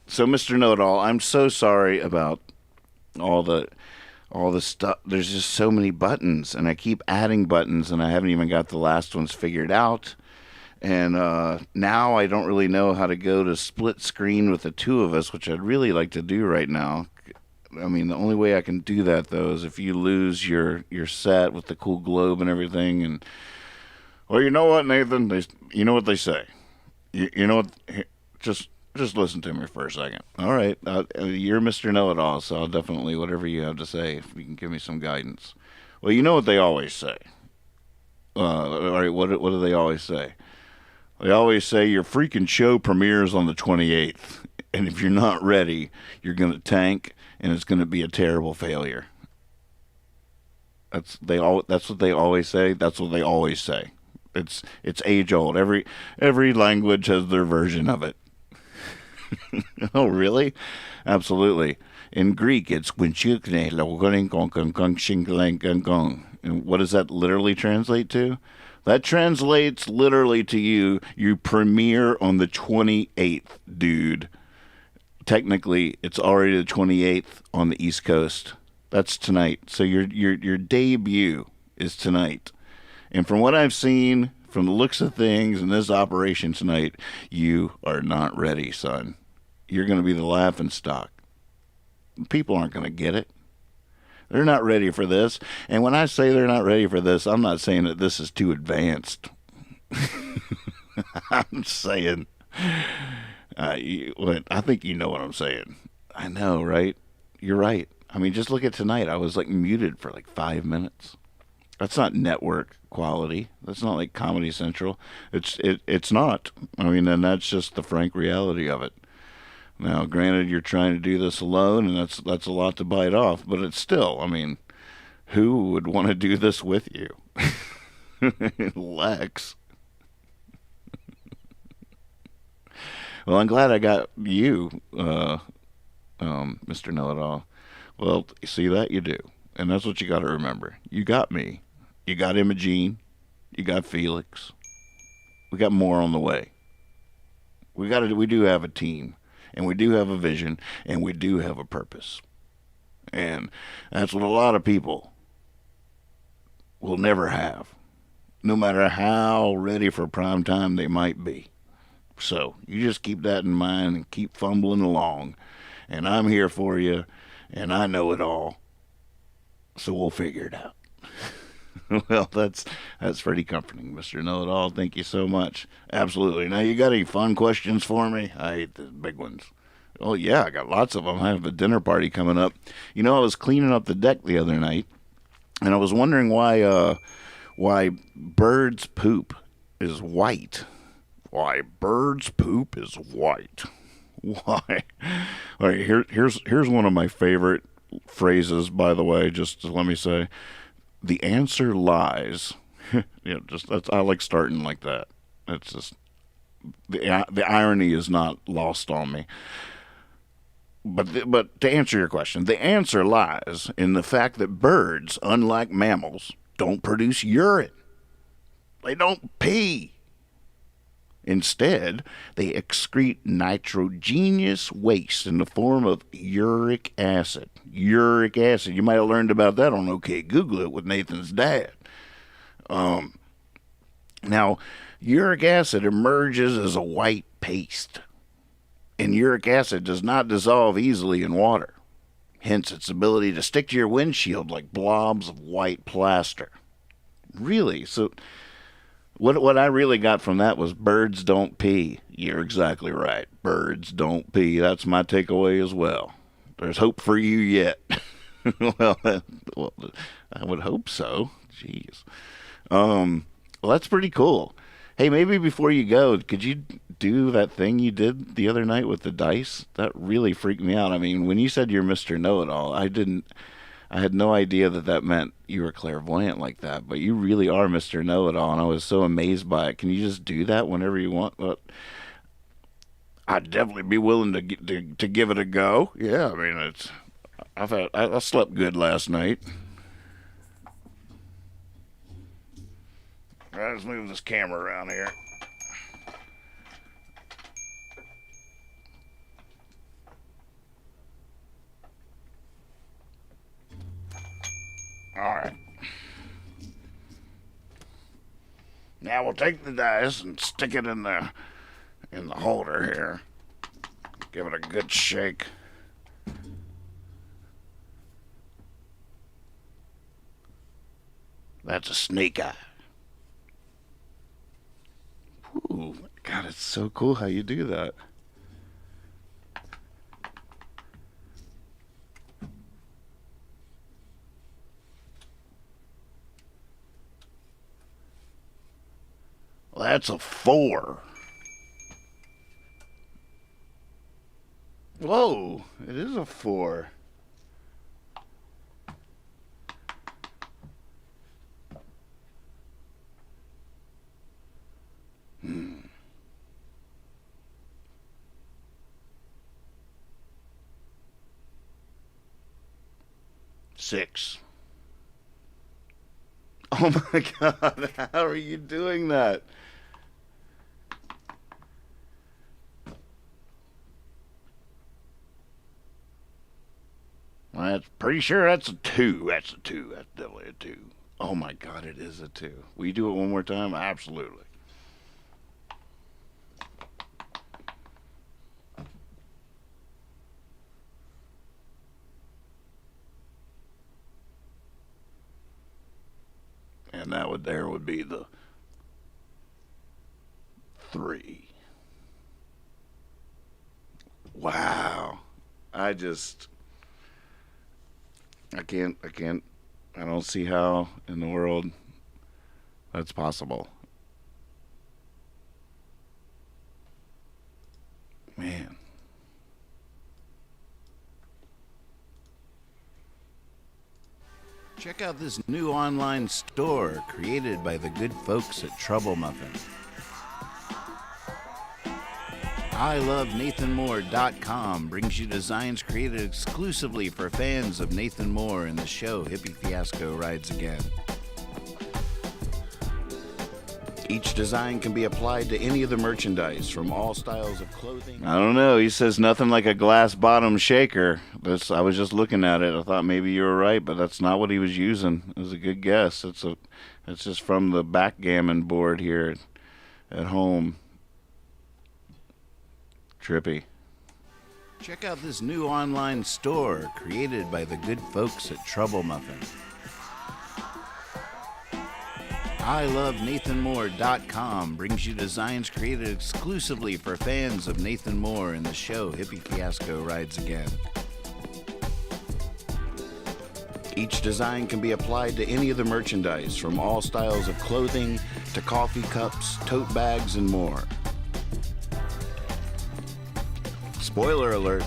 So, Mr. Know-It-All, I'm so sorry about all the stuff. There's just so many buttons, and I keep adding buttons, and I haven't even got the last ones figured out. And now I don't really know how to go to split screen with the two of us, which I'd really like to do right now. I mean, the only way I can do that, though, is if you lose your set with the cool globe and everything. And well, you know what, Nathan? You know what they say. You know what? Just listen to me for a second. All right, you're Mr. Know-It-All, so I'll definitely, whatever you have to say, if you can give me some guidance. Well, you know what they always say. All right, what do they always say? They always say your freaking show premieres on the 28th, and if you're not ready, you're going to tank, and it's going to be a terrible failure. That's what they always say. That's what they always say. It's age old. Every language has their version of it. Oh, really? Absolutely. In Greek, it's and what does that literally translate to? That translates literally to you premiere on the 28th, dude. Technically, it's already the 28th on the East Coast. That's tonight. So your debut is tonight. And from what I've seen, from the looks of things in this operation tonight, you are not ready, son. You're going to be the laughing stock. People aren't going to get it. They're not ready for this. And when I say they're not ready for this, I'm not saying that this is too advanced. I'm saying, I think you know what I'm saying. I know, right? You're right. I mean, just look at tonight. I was like muted for like 5 minutes. That's not network quality. That's not like Comedy Central. It's not. I mean, and that's just the frank reality of it. Now, granted, you're trying to do this alone, and that's a lot to bite off, but it's still, I mean, who would want to do this with you? Lex. Well, I'm glad I got you, Mr. Know-It-All. Well, see that? You do. And that's what you got to remember. You got me. You got Imogene. You got Felix. We got more on the way. We do have a team. And we do have a vision, and we do have a purpose. And that's what a lot of people will never have, no matter how ready for prime time they might be. So you just keep that in mind and keep fumbling along. And I'm here for you, and I know it all. So we'll figure it out. Well, that's pretty comforting, Mr. Know-It-All. Thank you so much. Absolutely. Now, you got any fun questions for me? I hate the big ones. Oh, yeah, I got lots of them. I have a dinner party coming up. You know, I was cleaning up the deck the other night, and I was wondering why birds' poop is white. Why birds' poop is white. Why? All right, here's one of my favorite phrases, by the way, just let me say. The answer lies. I like starting like that. It's just the irony is not lost on me. But to answer your question, the answer lies in the fact that birds, unlike mammals, don't produce urine. They don't pee. Instead, they excrete nitrogenous waste in the form of uric acid. Uric acid. You might have learned about that on OK Google It with Nathan's dad. Now, uric acid emerges as a white paste, and uric acid does not dissolve easily in water, hence its ability to stick to your windshield like blobs of white plaster. Really? So what I really got from that was birds don't pee. You're exactly right. Birds don't pee. That's my takeaway as well. There's hope for you yet. well, I would hope so. Jeez. Well, that's pretty cool. Hey, maybe before you go, could you do that thing you did the other night with the dice? That really freaked me out. I mean, when you said you're Mr. Know-It-All, I had no idea that meant you were clairvoyant like that, but you really are Mr. Know-It-All, and I was so amazed by it. Can you just do that whenever you want? I'd definitely be willing to give it a go. Yeah, I mean, I slept good last night. All right, let's move this camera around here. All right. Now we'll take the dice and stick it in the holder here. Give it a good shake. That's a snake eye. Ooh, God, it's so cool how you do that. Well, that's a 4. Whoa, it is a 4. Six. Oh my God, how are you doing that? I'm pretty sure that's a 2. That's a 2. That's definitely a 2. Oh my God, it is a 2. Will you do it one more time? Absolutely. And there would be the 3. Wow. I can't, I don't see how in the world that's possible. Man. Check out this new online store created by the good folks at Trouble Muffin. ILoveNathanMoore.com brings you designs created exclusively for fans of Nathan Moore and the show Hippie Fiasco Rides Again. Each design can be applied to any of the merchandise from all styles of clothing. I don't know. He says nothing like a glass bottom shaker. I was just looking at it. I thought maybe you were right, but that's not what he was using. It was a good guess. It's just from the backgammon board here at home. Trippy. Check out this new online store created by the good folks at Trouble Muffin. ILoveNathanMoore.com brings you designs created exclusively for fans of Nathan Moore and the show Hippie Fiasco Rides Again. Each design can be applied to any of the merchandise from all styles of clothing to coffee cups, tote bags, and more. Spoiler alert,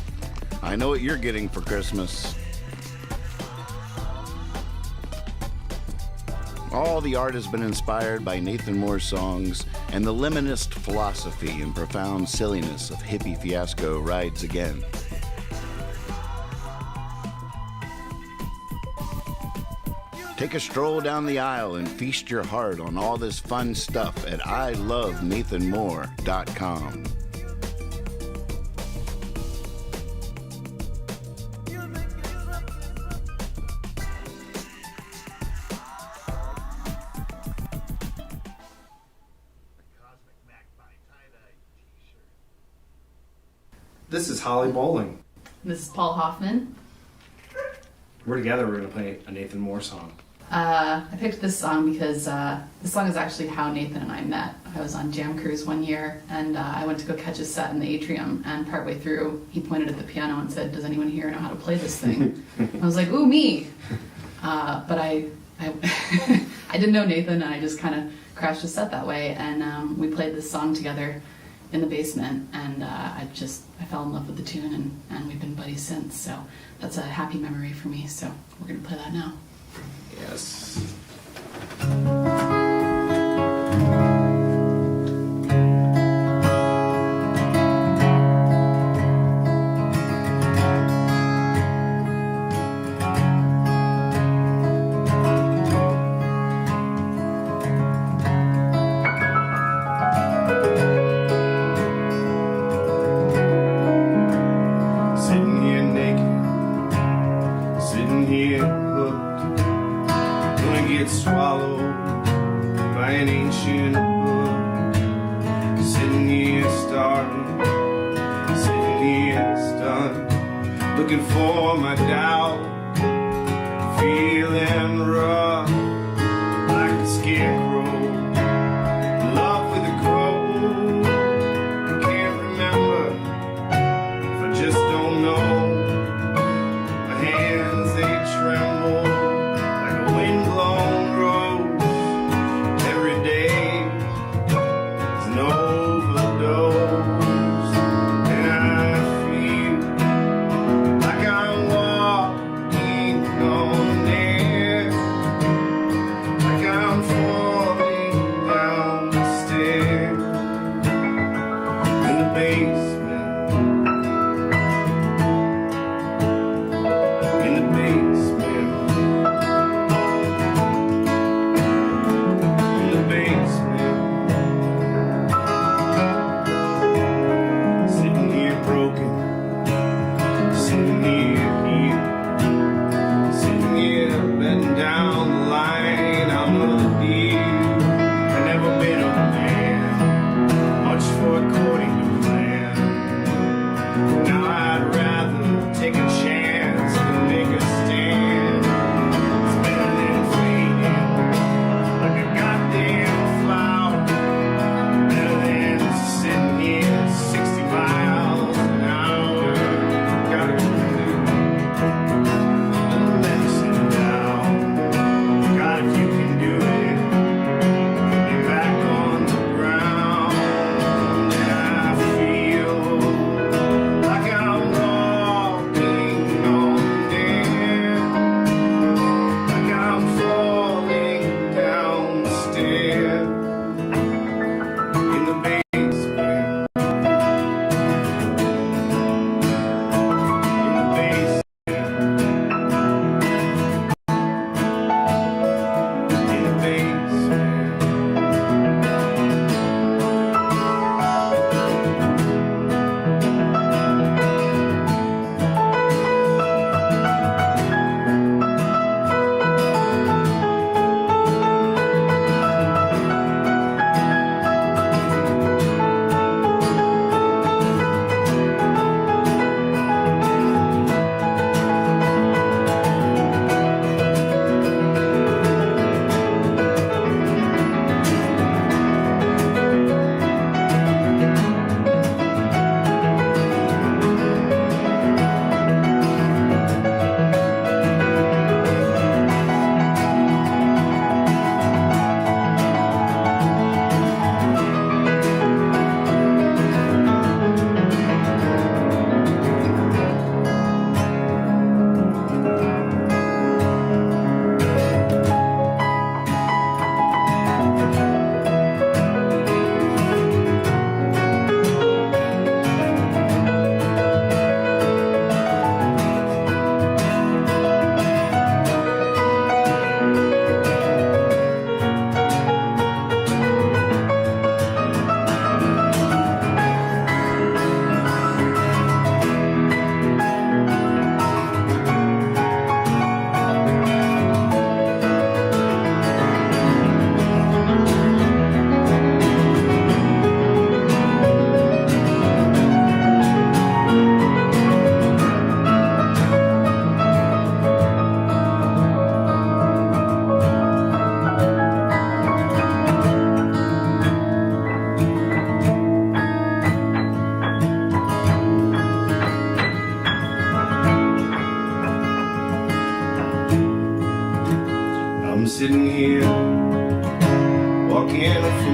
I know what you're getting for Christmas. All the art has been inspired by Nathan Moore's songs and the liminist philosophy and profound silliness of hippie fiasco rides again. Take a stroll down the aisle and feast your heart on all this fun stuff at ilovenathanmore.com. This is Holly Bowling. This is Paul Hoffman. We're together. We're going to play a Nathan Moore song. I picked this song because this song is actually how Nathan and I met. I was on Jam Cruise one year, and I went to go catch his set in the atrium, and partway through, he pointed at the piano and said, "Does anyone here know how to play this thing?" I was like, "Ooh, me!" But I I didn't know Nathan, and I just kind of crashed his set that way, and we played this song together in the basement, and I fell in love with the tune, and we've been buddies since, so that's a happy memory for me, so we're going to play that now. Yes. Sitting here naked, sitting here hooked, gonna get swallowed by an ancient book. Sitting here starving, sitting here stunned, looking for my doubt, feeling rough like a scarecrow, in love with a crow. I can't remember if I just don't know. My hands, they tremble like a windblown rose. Every day is an overdose, and I feel like I'm walking on air, like I'm falling down the stairs in the basement. In the basement. In the basement. Sitting here broken. Sitting here here. Sitting here letting down the line. I'm a deal. I've never been a man, much for according to plan.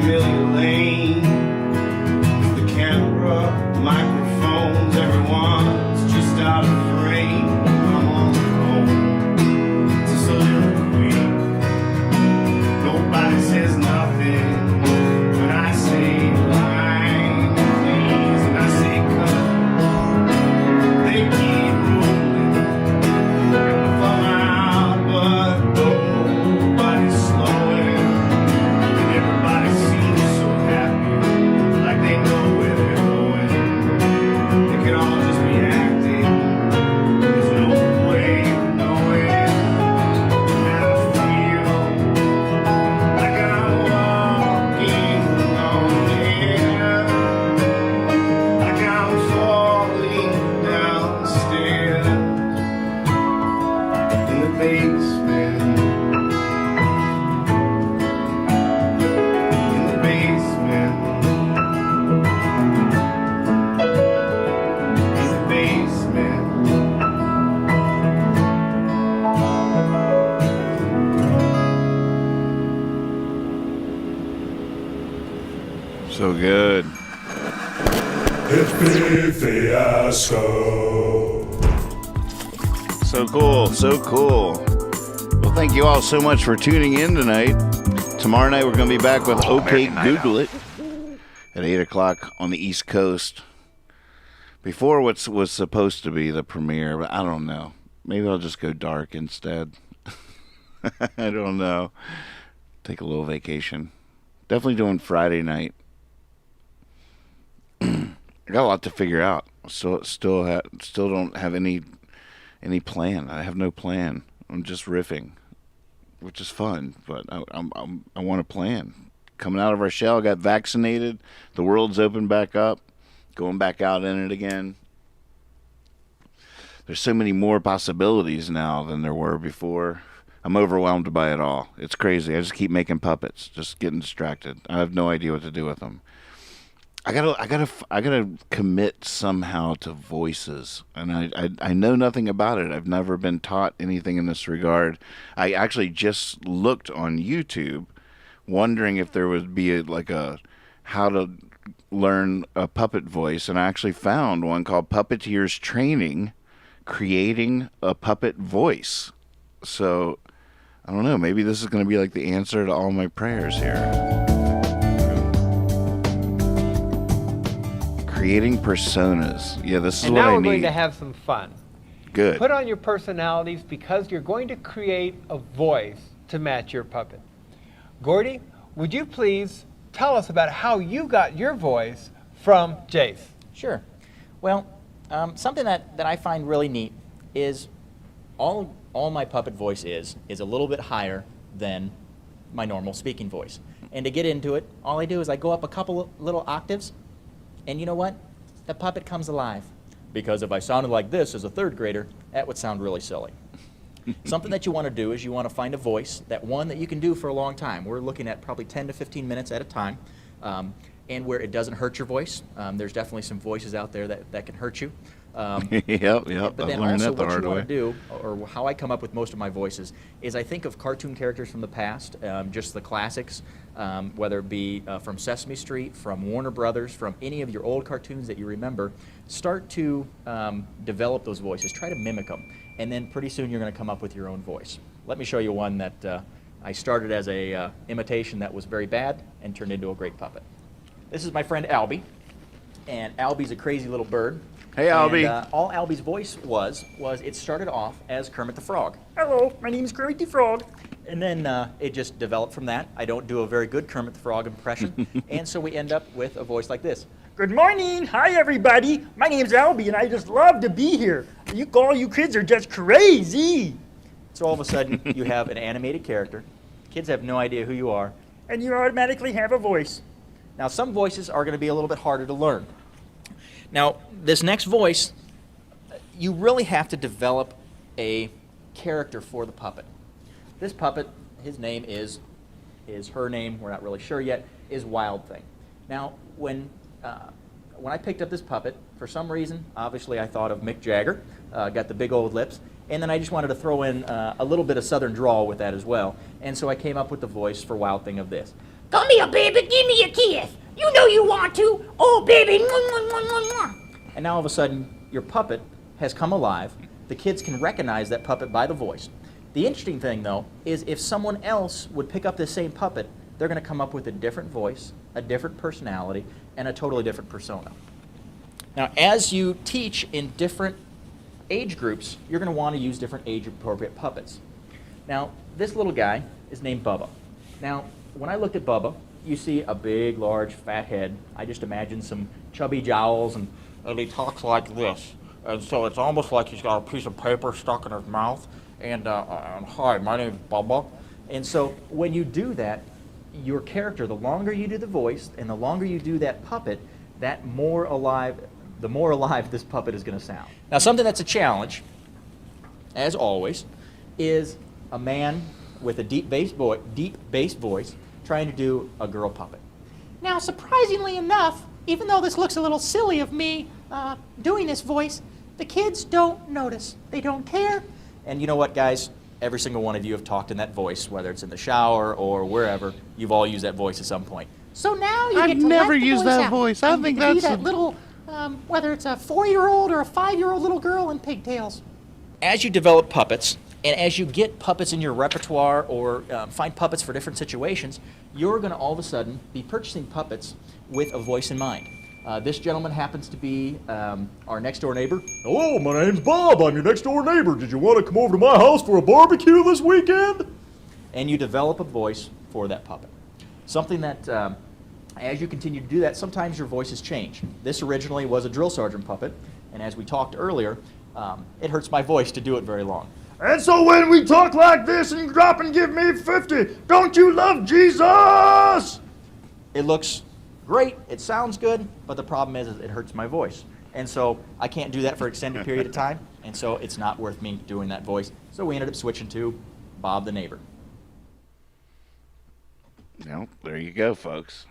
Amelia Lane. The camera, microphones, everyone's just out of frame. I'm on the road to soliloquy. Nobody says nothing when I say line, please, and I say cut. They keep rolling, fall out, but nobody's slowing. And everybody seems so happy, like they know where they're going. They could all just be acting. There's no way of knowing how to feel. Like I'm walking on air, like I'm falling down the stairs in the basement, in the basement, in the basement. So good. It's Big Fiasco. So cool. So cool. Well, thank you all so much for tuning in tonight. Tomorrow night we're going to be back with OK Google It at 8 o'clock on the East Coast. Before what was supposed to be the premiere, but I don't know. Maybe I'll just go dark instead. I don't know. Take a little vacation. Definitely doing Friday night. I got a lot to figure out. Still don't have any plan. I have no plan. I'm just riffing, which is fun. But I want a plan. Coming out of our shell, got vaccinated. The world's opened back up. Going back out in it again. There's so many more possibilities now than there were before. I'm overwhelmed by it all. It's crazy. I just keep making puppets, just getting distracted. I have no idea what to do with them. I gotta commit somehow to voices, and I know nothing about it. I've never been taught anything in this regard. I actually just looked on YouTube, wondering if there would be a how to learn a puppet voice, and I actually found one called Puppeteers Training, Creating a Puppet Voice. So I don't know. Maybe this is going to be like the answer to all my prayers here. Creating personas. Yeah, this is And what now I we're need. going to have some fun. Good. Put on your personalities because you're going to create a voice to match your puppet. Gordy, would you please tell us about how you got your voice from Jace? Sure. Well, something that I find really neat is all my puppet voice is a little bit higher than my normal speaking voice. And to get into it, all I do is I go up a couple little octaves, and you know what? The puppet comes alive. Because if I sounded like this as a third grader, that would sound really silly. Something that you want to do is you want to find a voice, that you can do for a long time. We're looking at probably 10 to 15 minutes at a time, and where it doesn't hurt your voice. There's definitely some voices out there that can hurt you. Yep. But then also what you want to do, or how I come up with most of my voices, is I think of cartoon characters from the past, just the classics, whether it be from Sesame Street, from Warner Brothers, from any of your old cartoons that you remember. Start to develop those voices. Try to mimic them. And then pretty soon you're going to come up with your own voice. Let me show you one that I started as a imitation that was very bad and turned into a great puppet. This is my friend Albie. And Albie's a crazy little bird. Hey, Albie. And, all Albie's voice was it started off as Kermit the Frog. Hello, my name is Kermit the Frog. And then it just developed from that. I don't do a very good Kermit the Frog impression. And so we end up with a voice like this. Good morning. Hi, everybody. My name's Albie, and I just love to be here. All you kids are just crazy. So all of a sudden, you have an animated character. Kids have no idea who you are. And you automatically have a voice. Now, some voices are going to be a little bit harder to learn. Now, this next voice, you really have to develop a character for the puppet. This puppet, his name is her name, we're not really sure yet, is Wild Thing. Now, when I picked up this puppet, for some reason, obviously I thought of Mick Jagger, got the big old lips, and then I just wanted to throw in a little bit of southern drawl with that as well, and so I came up with the voice for Wild Thing of this. Come here, baby, give me a kiss. You know you want to. Oh, baby. And now all of a sudden, your puppet has come alive. The kids can recognize that puppet by the voice. The interesting thing, though, is if someone else would pick up this same puppet, they're going to come up with a different voice, a different personality, and a totally different persona. Now, as you teach in different age groups, you're going to want to use different age-appropriate puppets. Now, this little guy is named Bubba. Now, when I looked at Bubba, you see a big, large, fat head. I just imagine some chubby jowls, and he talks like this. And so it's almost like he's got a piece of paper stuck in his mouth. And hi, my name's Bubba. And so when you do that, your character, the longer you do the voice and the longer you do that puppet, the more alive this puppet is going to sound. Now, something that's a challenge, as always, is a man with a deep bass voice trying to do a girl puppet. Now, surprisingly enough, even though this looks a little silly of me doing this voice, the kids don't notice. They don't care. And you know what, guys? Every single one of you have talked in that voice, whether it's in the shower or wherever. You've all used that voice at some point. So now you I've get to never let the used voice that out. voice. I And think you can be that's that little, whether it's a 4-year-old or a 5-year-old little girl in pigtails. As you develop puppets, and as you get puppets in your repertoire or find puppets for different situations, you're going to all of a sudden be purchasing puppets with a voice in mind. This gentleman happens to be our next door neighbor. Hello, my name's Bob. I'm your next door neighbor. Did you want to come over to my house for a barbecue this weekend? And you develop a voice for that puppet. Something that, as you continue to do that, sometimes your voices change. This originally was a drill sergeant puppet, and as we talked earlier, it hurts my voice to do it very long. And so when we talk like this and you drop and give me 50, don't you love Jesus? It looks great, it sounds good, but the problem is it hurts my voice. And so I can't do that for an extended period of time, and so it's not worth me doing that voice. So we ended up switching to Bob the neighbor. Well, there you go, folks.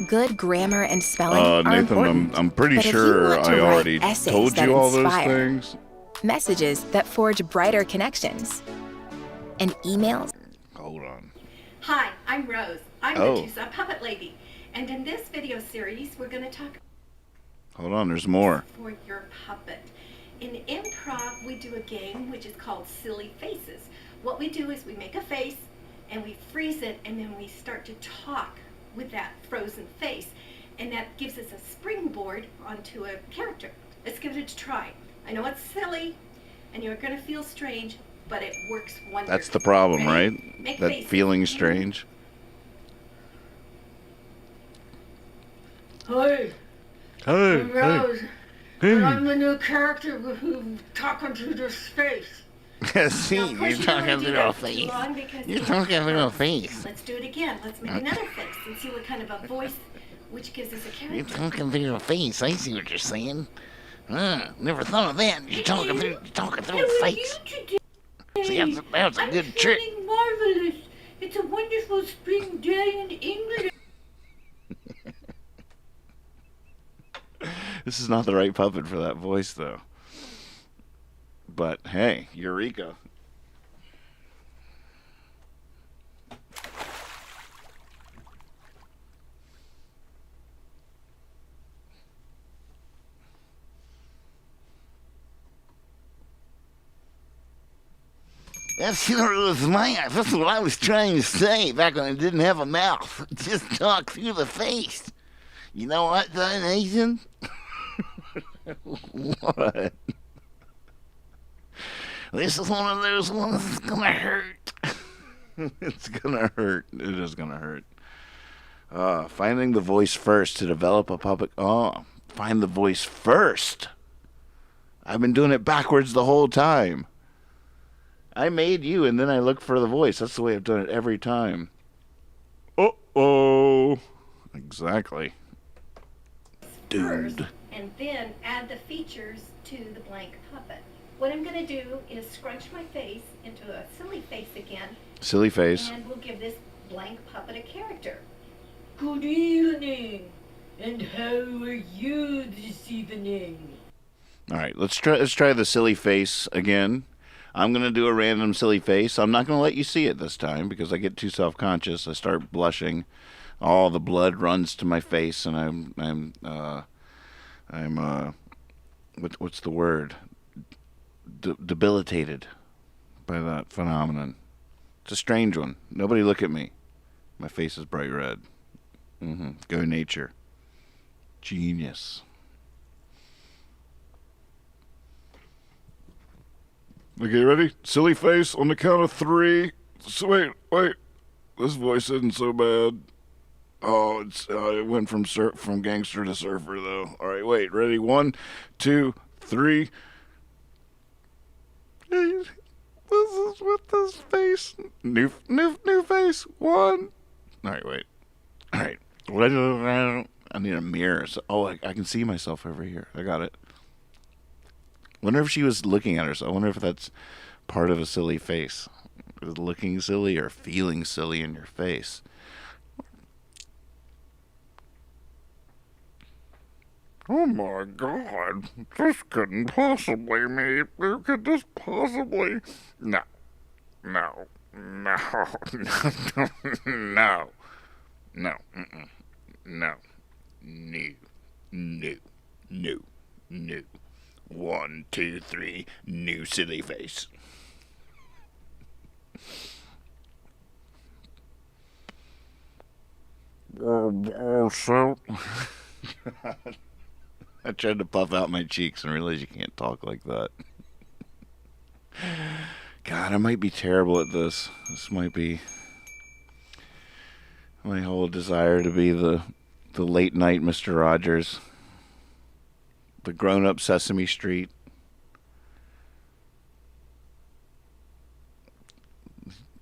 Good grammar and spelling are Nathan, important. I'm pretty but if you sure want to I write already essays told that you all those inspire, things. messages that forge brighter connections, and emails. Hold on. Hi, I'm Rose. I'm Oh. the Tucson Puppet Lady. And in this video series, we're going to talk Hold on, there's more. for your puppet. In improv, we do a game which is called Silly Faces. What we do is we make a face and we freeze it, and then we start to talk with that frozen face. And that gives us a springboard onto a character. Let's give it a try. I know it's silly and you're going to feel strange, but it works wonderfully. That's the problem, Ready? right? Make That faces. feeling strange. Hi, Hey, I'm Rose. hey. And I'm the new character who's talking through this face. See, Now, of course, you're you don't talking wanna do through that a too face. long because You're it- talking through a face. Let's do it again. Let's make another face and see what kind of a voice which gives us a You're character. talking through a face. I see what you're saying. Never thought of that. You're talking through a face. See, that's a good trick. Feeling marvelous. It's a wonderful spring day in England. This is not the right puppet for that voice, though. But hey, Eureka. That's That's what I was trying to say back when I didn't have a mouth. Just talk through the face. You know what, Nathan? What? This is one of those ones that's gonna hurt. It's gonna hurt. It is gonna hurt. Finding the voice first to develop a puppet. Find the voice first. I've been doing it backwards the whole time. I made you, and then I look for the voice. That's the way I've done it every time. Uh-oh. Exactly. First, Dude. and then add the features to the blank puppet. What I'm going to do is scrunch my face into a silly face again. Silly face. And we'll give this blank puppet a character. Good evening. And how are you this evening? All right, let's try the silly face again. I'm going to do a random silly face. I'm not going to let you see it this time because I get too self-conscious. I start blushing. All the blood runs to my face, and I'm what's the word? Debilitated by that phenomenon. It's a strange one. Nobody look at me. My face is bright red. Go nature. Genius. Okay, ready? Silly face on the count of 3. So wait. This voice isn't so bad. Oh, it went from gangster to surfer though. All right, wait. Ready? 1, 2, 3. This is with this face. New face. 1. All right, wait. All right. I need a mirror. I can see myself over here. I got it. Wonder if she was looking at herself. I wonder if that's part of a silly face. Is looking silly or feeling silly in your face? Oh my God! This couldn't possibly be. Who could this possibly? No. No. No. 1, 2, 3. New silly face. So. I tried to puff out my cheeks and realized you can't talk like that. God, I might be terrible at this. This might be my whole desire to be the late night Mr. Rogers. The grown-up Sesame Street.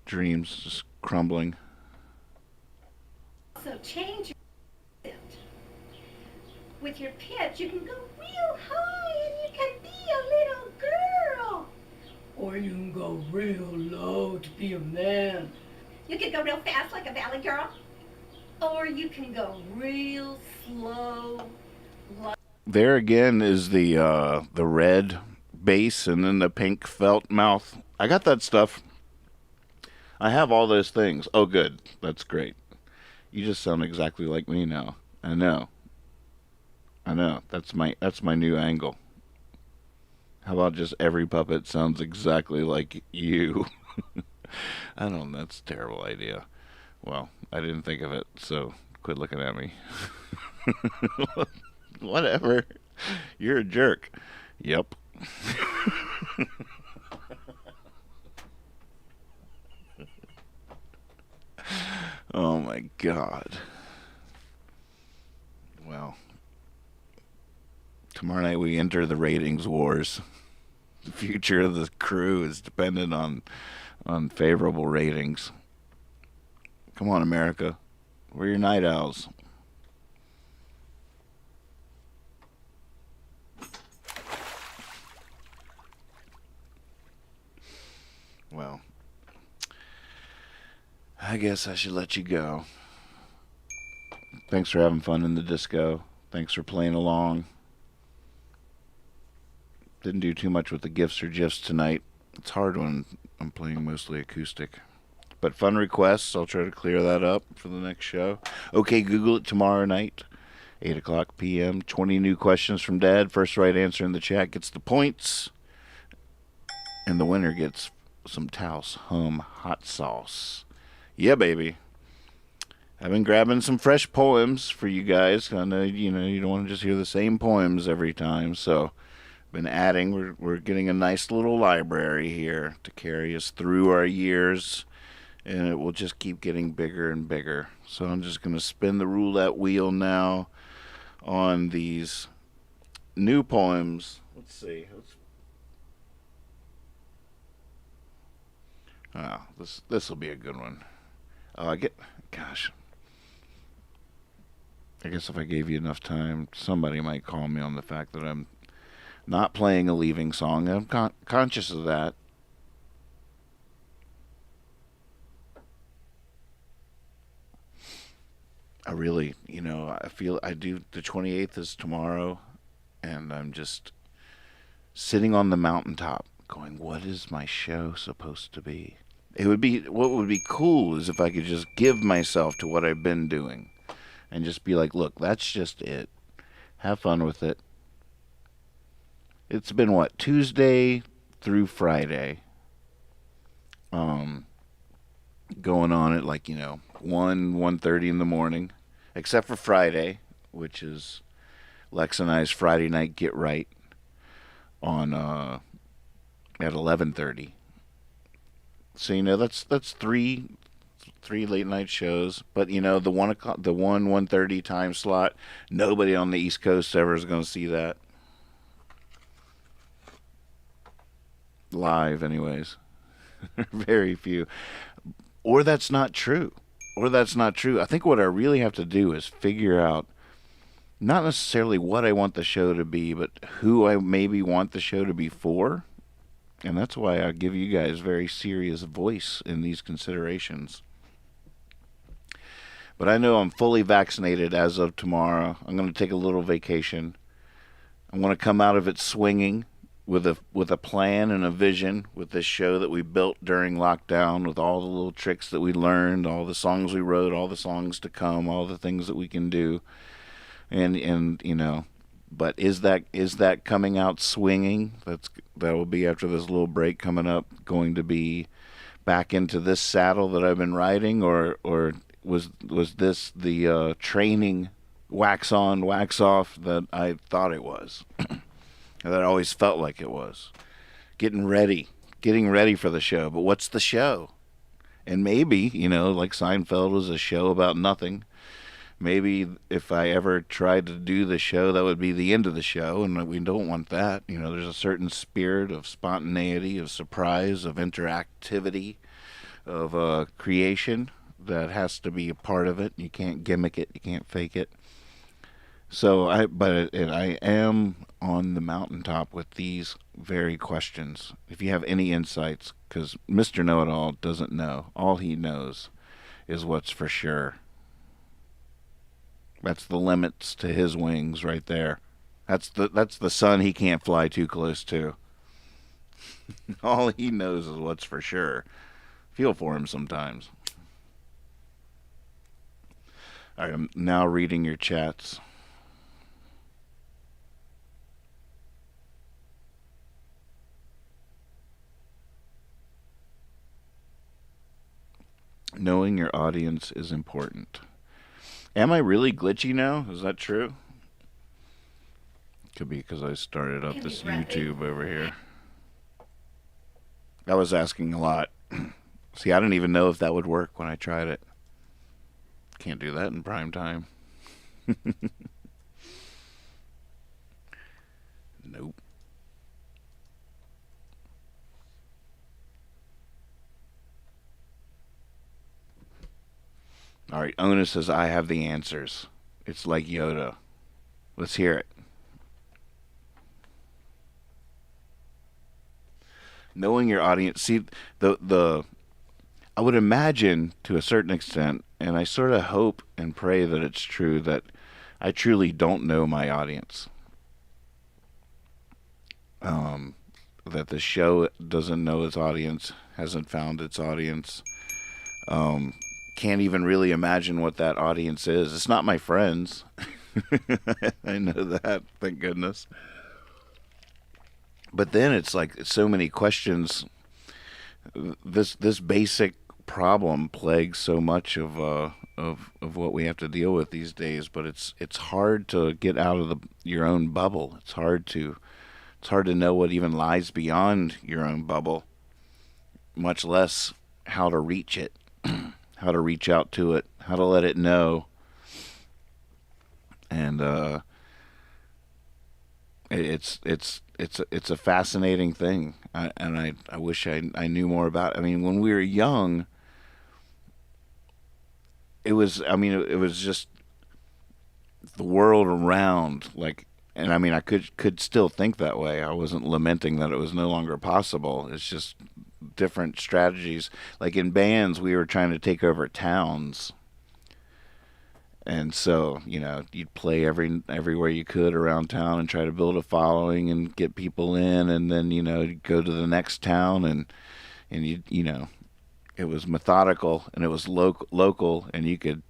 Dreams just crumbling. So change your accent. With your pitch, you can go real high and you can be a little girl. Or you can go real low to be a man. You can go real fast like a valley girl. Or you can go real slow. There again is the red bass and then the pink felt mouth. I got that stuff. I have all those things. Oh, good. That's great. You just sound exactly like me now. I know. That's my new angle. How about just every puppet sounds exactly like you? I don't know. That's a terrible idea. Well, I didn't think of it, so quit looking at me. Whatever. You're a jerk. Yep. Oh my God. Well, tomorrow night we enter the ratings wars. The future of the crew is dependent on favorable ratings. Come on, America. We're your night owls. Well, I guess I should let you go. Thanks for having fun in the disco. Thanks for playing along. Didn't do too much with the gifts or gifs tonight. It's hard when I'm playing mostly acoustic. But fun requests, I'll try to clear that up for the next show. Okay, Google it tomorrow night, 8 o'clock p.m. 20 new questions from Dad. First right answer in the chat gets the points. And the winner gets some Taos Hum hot sauce. Yeah, baby. I've been grabbing some fresh poems for you guys. I know, you don't want to just hear the same poems every time, so been adding. We're getting a nice little library here to carry us through our years, and it will just keep getting bigger and bigger. So I'm just going to spin the roulette wheel now on these new poems. Let's see. This will be a good one. Gosh. I guess if I gave you enough time, somebody might call me on the fact that I'm not playing a leaving song. I'm conscious of that. I really, I feel I do. The 28th is tomorrow, and I'm just sitting on the mountaintop going, what is my show supposed to be? What would be cool is if I could just give myself to what I've been doing and just be like, look, that's just it. Have fun with it. It's been what, Tuesday through Friday. Going on at 1:30 in the morning, except for Friday, which is Lex and I's Friday night get right on at 11:30. So that's three late night shows. But the 1:30 time slot, nobody on the East Coast ever is going to see that live, anyways. Very few. Or that's not true. I think what I really have to do is figure out not necessarily what I want the show to be, but who I maybe want the show to be for. And that's why I give you guys very serious voice in these considerations. But I know I'm fully vaccinated as of tomorrow. I'm going to take a little vacation. I'm going to come out of it swinging with a plan and a vision with this show that we built during lockdown, with all the little tricks that we learned, all the songs we wrote, all the songs to come, all the things that we can do. And but is that coming out swinging? That will be after this little break coming up, going to be back into this saddle that I've been riding, or was this the training wax on, wax off that I thought it was? That I always felt like it was. Getting ready for the show. But what's the show? And maybe, like Seinfeld was a show about nothing. Maybe if I ever tried to do the show, that would be the end of the show, and we don't want that. There's a certain spirit of spontaneity, of surprise, of interactivity, of creation that has to be a part of it. You can't gimmick it. You can't fake it. So I am on the mountaintop with these very questions. If you have any insights, because Mr. Know-It-All doesn't know. All he knows is what's for sure. That's the limits to his wings right there. That's the sun he can't fly too close to. All he knows is what's for sure. Feel for him sometimes. All right, I'm now reading your chats. Knowing your audience is important. Am I really glitchy now? Is that true? Could be because I started up this YouTube over here. I was asking a lot. See, I didn't even know if that would work when I tried it. Can't do that in prime time. Nope. All right, Ona says, I have the answers. It's like Yoda. Let's hear it. Knowing your audience. See, I would imagine to a certain extent, and I sort of hope and pray that it's true, that I truly don't know my audience. That the show doesn't know its audience, hasn't found its audience. Can't even really imagine what that audience is. It's not my friends. I know that, thank goodness. But then it's like so many questions. This basic problem plagues so much of what we have to deal with these days. But it's hard to get out of your own bubble. It's hard to know what even lies beyond your own bubble, much less how to reach it. How to reach out to it, how to let it know. And it's a fascinating thing. I wish I knew more about it. I mean, when we were young, it was just the world around, like, and I mean, I could still think that way. I wasn't lamenting that it was no longer possible. It's just different strategies. Like in bands, we were trying to take over towns, And so, you'd play everywhere you could around town and try to build a following and get people in, and then you'd go to the next town, and it was methodical and it was local, and you could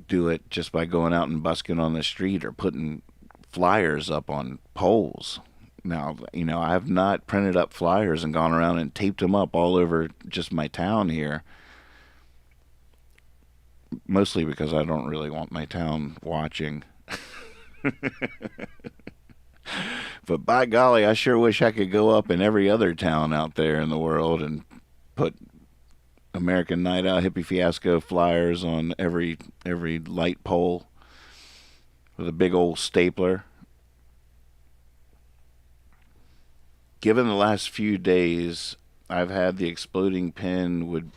do it just by going out and busking on the street or putting flyers up on poles. Now, I have not printed up flyers and gone around and taped them up all over just my town here. Mostly because I don't really want my town watching. But by golly, I sure wish I could go up in every other town out there in the world and put American Night Out Hippie Fiasco flyers on every light pole with a big old stapler. Given the last few days, I've had the exploding pen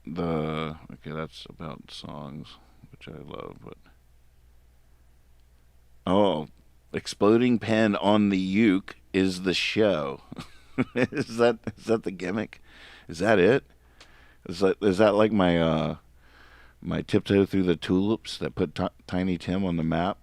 okay, that's about songs, which I love, but exploding pen on the uke is the show. Is that the gimmick? Is that it? Is that like my my tiptoe through the tulips that put Tiny Tim on the map?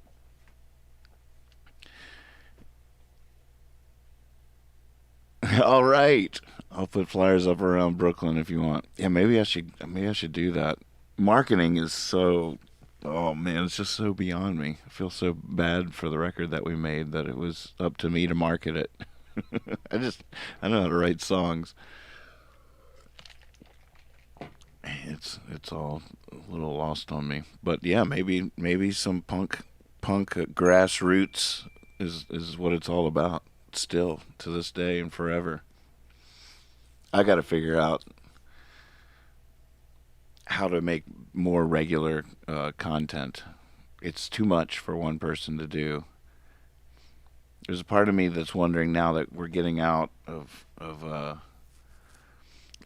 All right. I'll put flyers up around Brooklyn if you want. Yeah, maybe I should do that. Marketing is so, oh man, it's just so beyond me. I feel so bad for the record that we made that it was up to me to market it. I know how to write songs. It's all a little lost on me. But yeah, maybe some punk grassroots is what it's all about still to this day and forever. I got to figure out how to make more regular content. It's too much for one person to do. There's a part of me that's wondering now that we're getting out of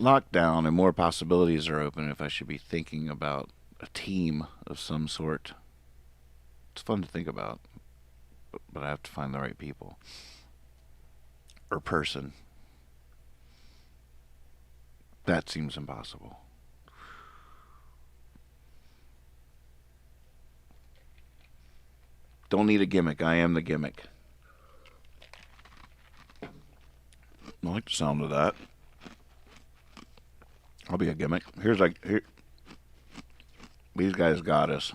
lockdown and more possibilities are open, if I should be thinking about a team of some sort. It's fun to think about, but I have to find the right people or person. That seems impossible. Don't need a gimmick. I am the gimmick. I like the sound of that. I'll be a gimmick. Here. These guys got us.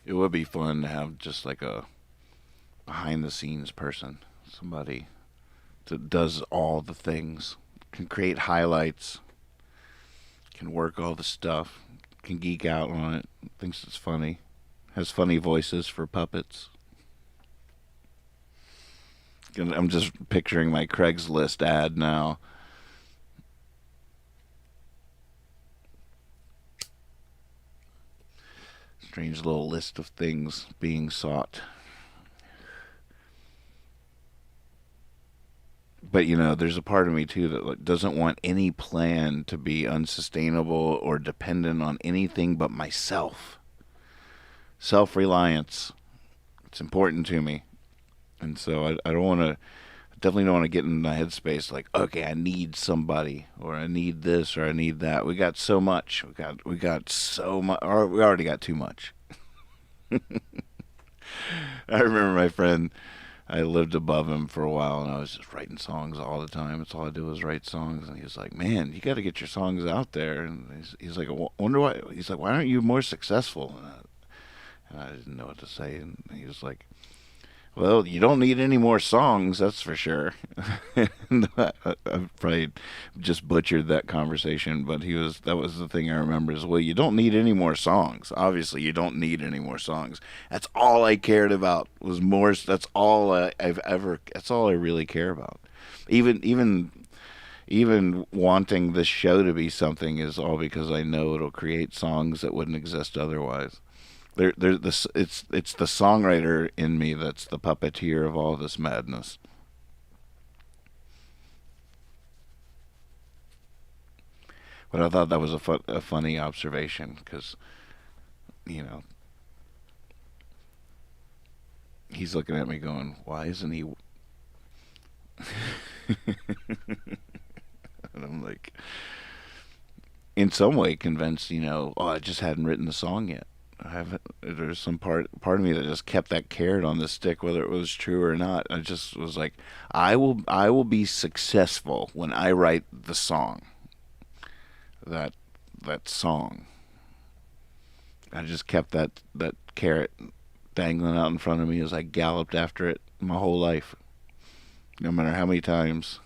It would be fun to have just like a behind the scenes person, somebody that does all the things, can create highlights, can work all the stuff, can geek out on it, thinks it's funny, has funny voices for puppets. I'm just picturing my Craigslist ad now. Strange little list of things being sought. But there's a part of me too that doesn't want any plan to be unsustainable or dependent on anything but myself. Self-reliance. It's important to me. And so I don't want to, definitely don't want to get in my headspace like, okay, I need somebody, or I need this, or I need that. We got so much. We got so much, or we already got too much. I remember my friend, I lived above him for a while, and I was just writing songs all the time. That's all I did was write songs. And he was like, man, you got to get your songs out there. And he's like, I wonder why. He's like, why aren't you more successful? And I didn't know what to say. And he was like, well, you don't need any more songs, that's for sure. And I probably just butchered that conversation, but that was the thing I remember is, well, you don't need any more songs. Obviously, you don't need any more songs. That's all I cared about was more. That's all that's all I really care about. Even wanting this show to be something is all because I know it'll create songs that wouldn't exist otherwise. It's the songwriter in me that's the puppeteer of all this madness. But I thought that was a funny observation because, he's looking at me going, why isn't he... And I'm like, in some way convinced, I just hadn't written the song yet. There's some part of me that just kept that carrot on the stick, whether it was true or not. I just was like, I will be successful when I write the song. That song. I just kept that carrot dangling out in front of me as I galloped after it my whole life. No matter how many times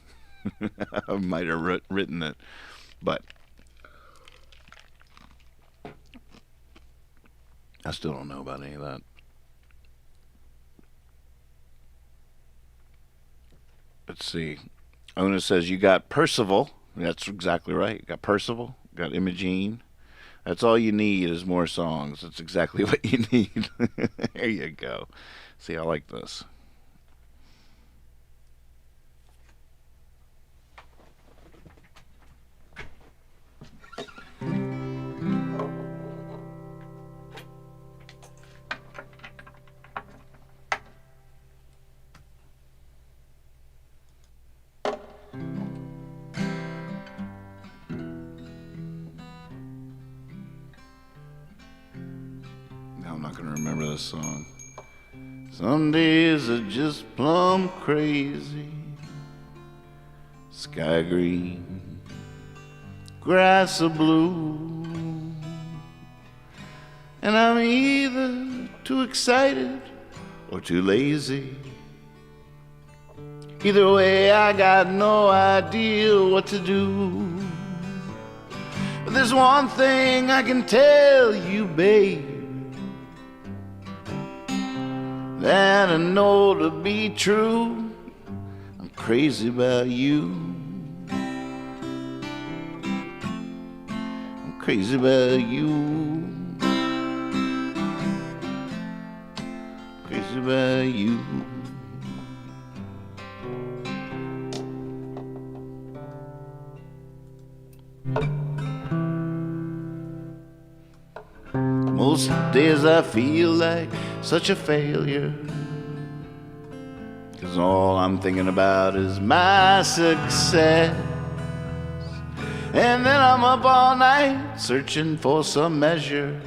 I might have written it. But I still don't know about any of that. Let's see. Ona says, you got Percival. That's exactly right. You got Percival. You got Imogene. That's all you need is more songs. That's exactly what you need. There you go. See, I like this. I'm not going to remember this song. Some days are just plumb crazy. Sky green, grass are blue, and I'm either too excited or too lazy. Either way, I got no idea what to do. But there's one thing I can tell you, babe, that I know to be true. I'm crazy about you. I'm crazy about you. Crazy about you. Most days I feel like such a failure, 'cause all I'm thinking about is my success. And then I'm up all night searching for some measure.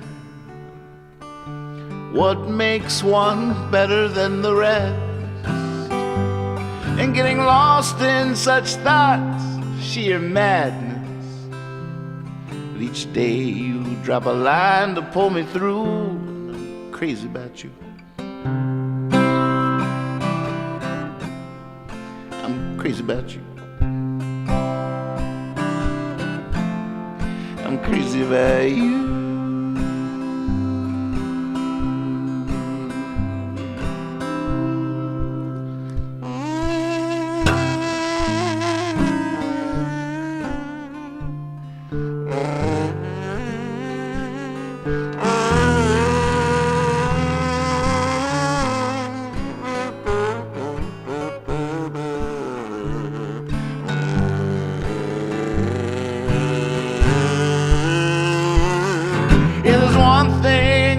What makes one better than the rest? And getting lost in such thoughts, sheer madness. But each day you drop a line to pull me through. I'm crazy about you. I'm crazy about you. I'm crazy about you.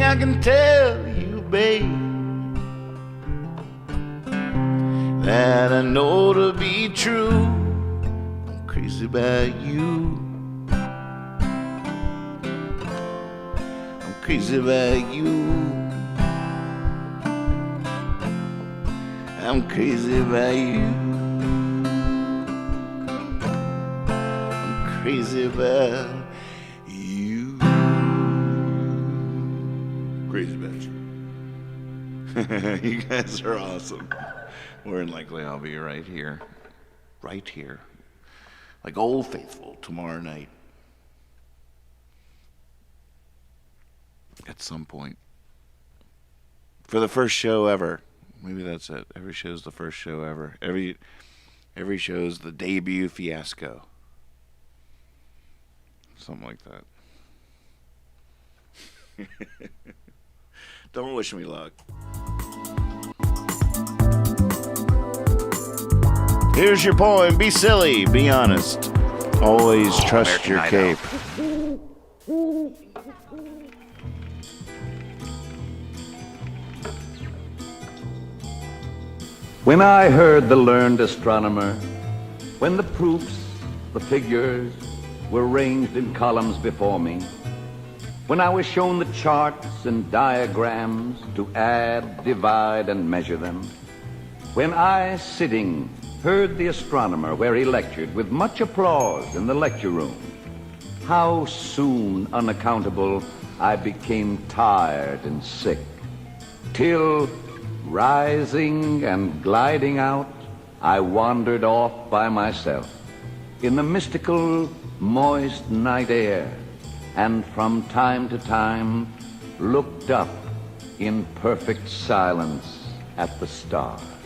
I can tell you, babe, that I know to be true. I'm crazy about you. I'm crazy about you. I'm crazy about you. I'm crazy about you. Crazy about you. You guys are awesome. More than likely I'll be right here, like Old Faithful tomorrow night at some point for the first show ever. Maybe that's it. Every show's the first show ever. Every show's the debut fiasco. Something like that. Don't wish me luck. Here's your poem. Be silly. Be honest. Always trust your cape. When I heard the learned astronomer, when the proofs, the figures, were ranged in columns before me, when I was shown the charts and diagrams to add, divide, and measure them, when I, sitting, heard the astronomer where he lectured with much applause in the lecture room, how soon, unaccountable, I became tired and sick, till, rising and gliding out, I wandered off by myself in the mystical, moist night air, and from time to time looked up in perfect silence at the stars.